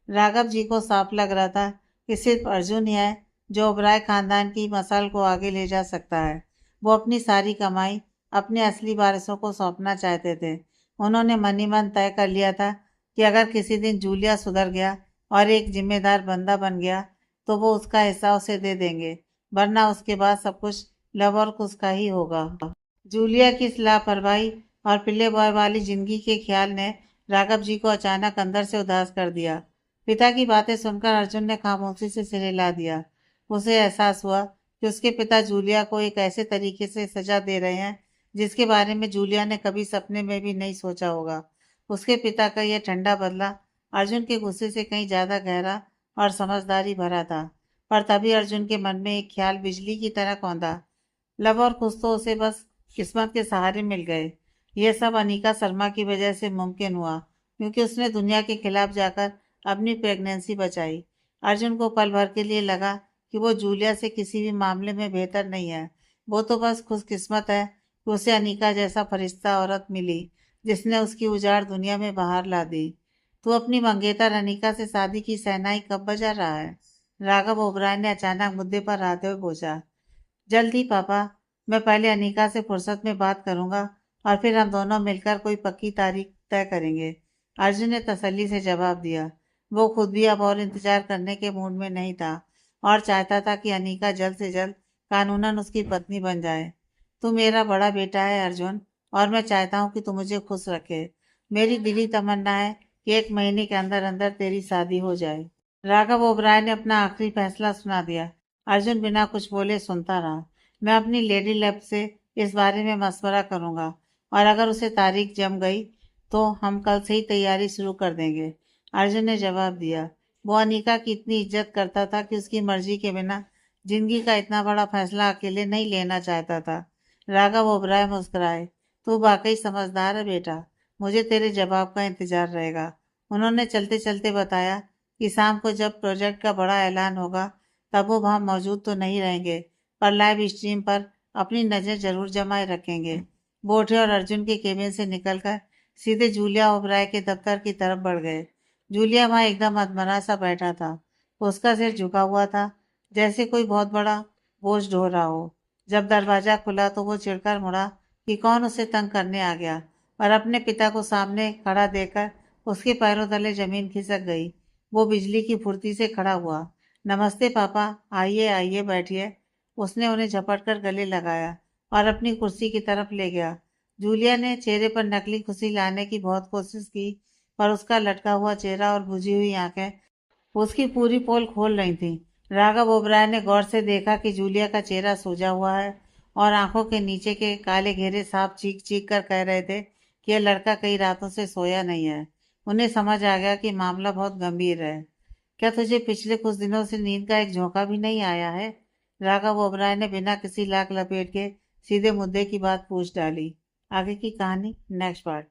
राघव जी को साफ लग रहा था कि सिर्फ अर्जुन ही है जो ओबराय खानदान की मशाल को आगे ले जा सकता है। वो अपनी सारी कमाई अपने असली वारिसों को सौंपना चाहते थे। उन्होंने मन ही मन तय कर लिया था कि अगर किसी दिन जूलिया सुधर गया और एक जिम्मेदार बंदा बन गया, तो वो उसका हिस्सा उसे दे देंगे, वरना उसके बाद सब कुछ लव और कुश का ही होगा। जूलिया की इस लापरवाही और पिल्ले बॉय वाली जिंदगी के ख्याल ने राघव जी को अचानक अंदर से उदास कर दिया। पिता की बातें सुनकर अर्जुन ने खामोशी से सिर हिला दिया। उसे एहसास हुआ कि उसके पिता जूलिया को एक ऐसे तरीके से सजा दे रहे हैं जिसके बारे में जूलिया ने कभी सपने में भी नहीं सोचा होगा। उसके पिता का यह ठंडा बदला अर्जुन के गुस्से से कहीं ज्यादा गहरा और समझदारी भरा था। पर तभी अर्जुन के मन में एक ख्याल बिजली की तरह कौंधा। लव और कुछ तो उसे बस किस्मत के सहारे मिल गए। यह सब अनीका शर्मा की वजह से मुमकिन हुआ, क्योंकि उसने दुनिया के खिलाफ जाकर अपनी प्रेगनेंसी बचाई। अर्जुन को पल भर के लिए लगा कि वो जूलिया से किसी भी मामले में बेहतर नहीं है। वो तो बस खुशकिस्मत है कि उसे अनीका जैसा फरिश्ता औरत मिली, जिसने उसकी उजाड़ दुनिया में बाहर ला दी। तू अपनी मंगेतर अनीका से शादी की शहनाई कब बजा रहा है? राघव ओबराय ने अचानक मुद्दे पर आते हुए पूछा। जल्दी पापा, मैं पहले अनीका से फुर्सत में बात करूंगा और फिर हम दोनों मिलकर कोई पक्की तारीख तय करेंगे। अर्जुन ने तसल्ली से जवाब दिया। वो खुद भी अब और इंतजार करने के मूड में नहीं था और चाहता था कि अनीका जल्द से जल्द कानूनन उसकी पत्नी बन जाए। तू मेरा बड़ा बेटा है अर्जुन, और मैं चाहता हूँ कि तू मुझे खुश रखे। मेरी दिली तमन्ना है कि 1 महीने के अंदर अंदर तेरी शादी हो जाए। राघव ओबराय ने अपना आखिरी फैसला सुना दिया। अर्जुन बिना कुछ बोले सुनता रहा। मैं अपनी लेडी लव से इस बारे में मशवरा करूंगा, और अगर उसे तारीख जम गई तो हम कल से ही तैयारी शुरू कर देंगे। अर्जुन ने जवाब दिया। वो अनीका की इतनी इज्जत करता था कि उसकी मर्जी के बिना जिंदगी का इतना बड़ा फैसला अकेले नहीं लेना चाहता था। राघव ओबराय मुस्कुराए। तू वाकई समझदार है बेटा, मुझे तेरे जवाब का इंतजार रहेगा। उन्होंने चलते चलते बताया कि शाम को जब प्रोजेक्ट का बड़ा ऐलान होगा, तब वो वहां मौजूद तो नहीं रहेंगे, पर लाइव स्ट्रीम पर अपनी नजर जरूर जमाए रखेंगे। वो उठे और अर्जुन के केबिन से निकलकर सीधे जूलिया ओबराय के दफ्तर की तरफ बढ़ गए। जूलिया वहां एकदम अधमरा सा बैठा था। उसका सिर झुका हुआ था, जैसे कोई बहुत बड़ा बोझ ढो रहा हो। जब दरवाजा खुला तो वो चिढ़कर मुड़ा कि कौन उसे तंग करने आ गया, और अपने पिता को सामने खड़ा देखकर उसके पैरों तले जमीन खिसक गई। वो बिजली की फुर्ती से खड़ा हुआ। नमस्ते पापा, आइए आइए बैठिए। उसने उन्हें झपट कर गले लगाया और अपनी कुर्सी की तरफ ले गया। जूलिया ने चेहरे पर नकली खुशी लाने की बहुत कोशिश की, पर उसका लटका हुआ चेहरा और बुझी हुई आंखें उसकी पूरी पोल खोल रही थीं। राघव ओबराय ने गौर से देखा कि जूलिया का चेहरा सूजा हुआ है और आंखों के नीचे के काले घेरे साफ चीख चीख कर कह रहे थे कि यह लड़का कई रातों से सोया नहीं है। उन्हें समझ आ गया कि मामला बहुत गंभीर है। क्या तुझे पिछले कुछ दिनों से नींद का एक झोंका भी नहीं आया है? राघव ओबराय ने बिना किसी लाग लपेट के सीधे मुद्दे की बात पूछ डाली। आगे की कहानी नेक्स्ट पार्ट।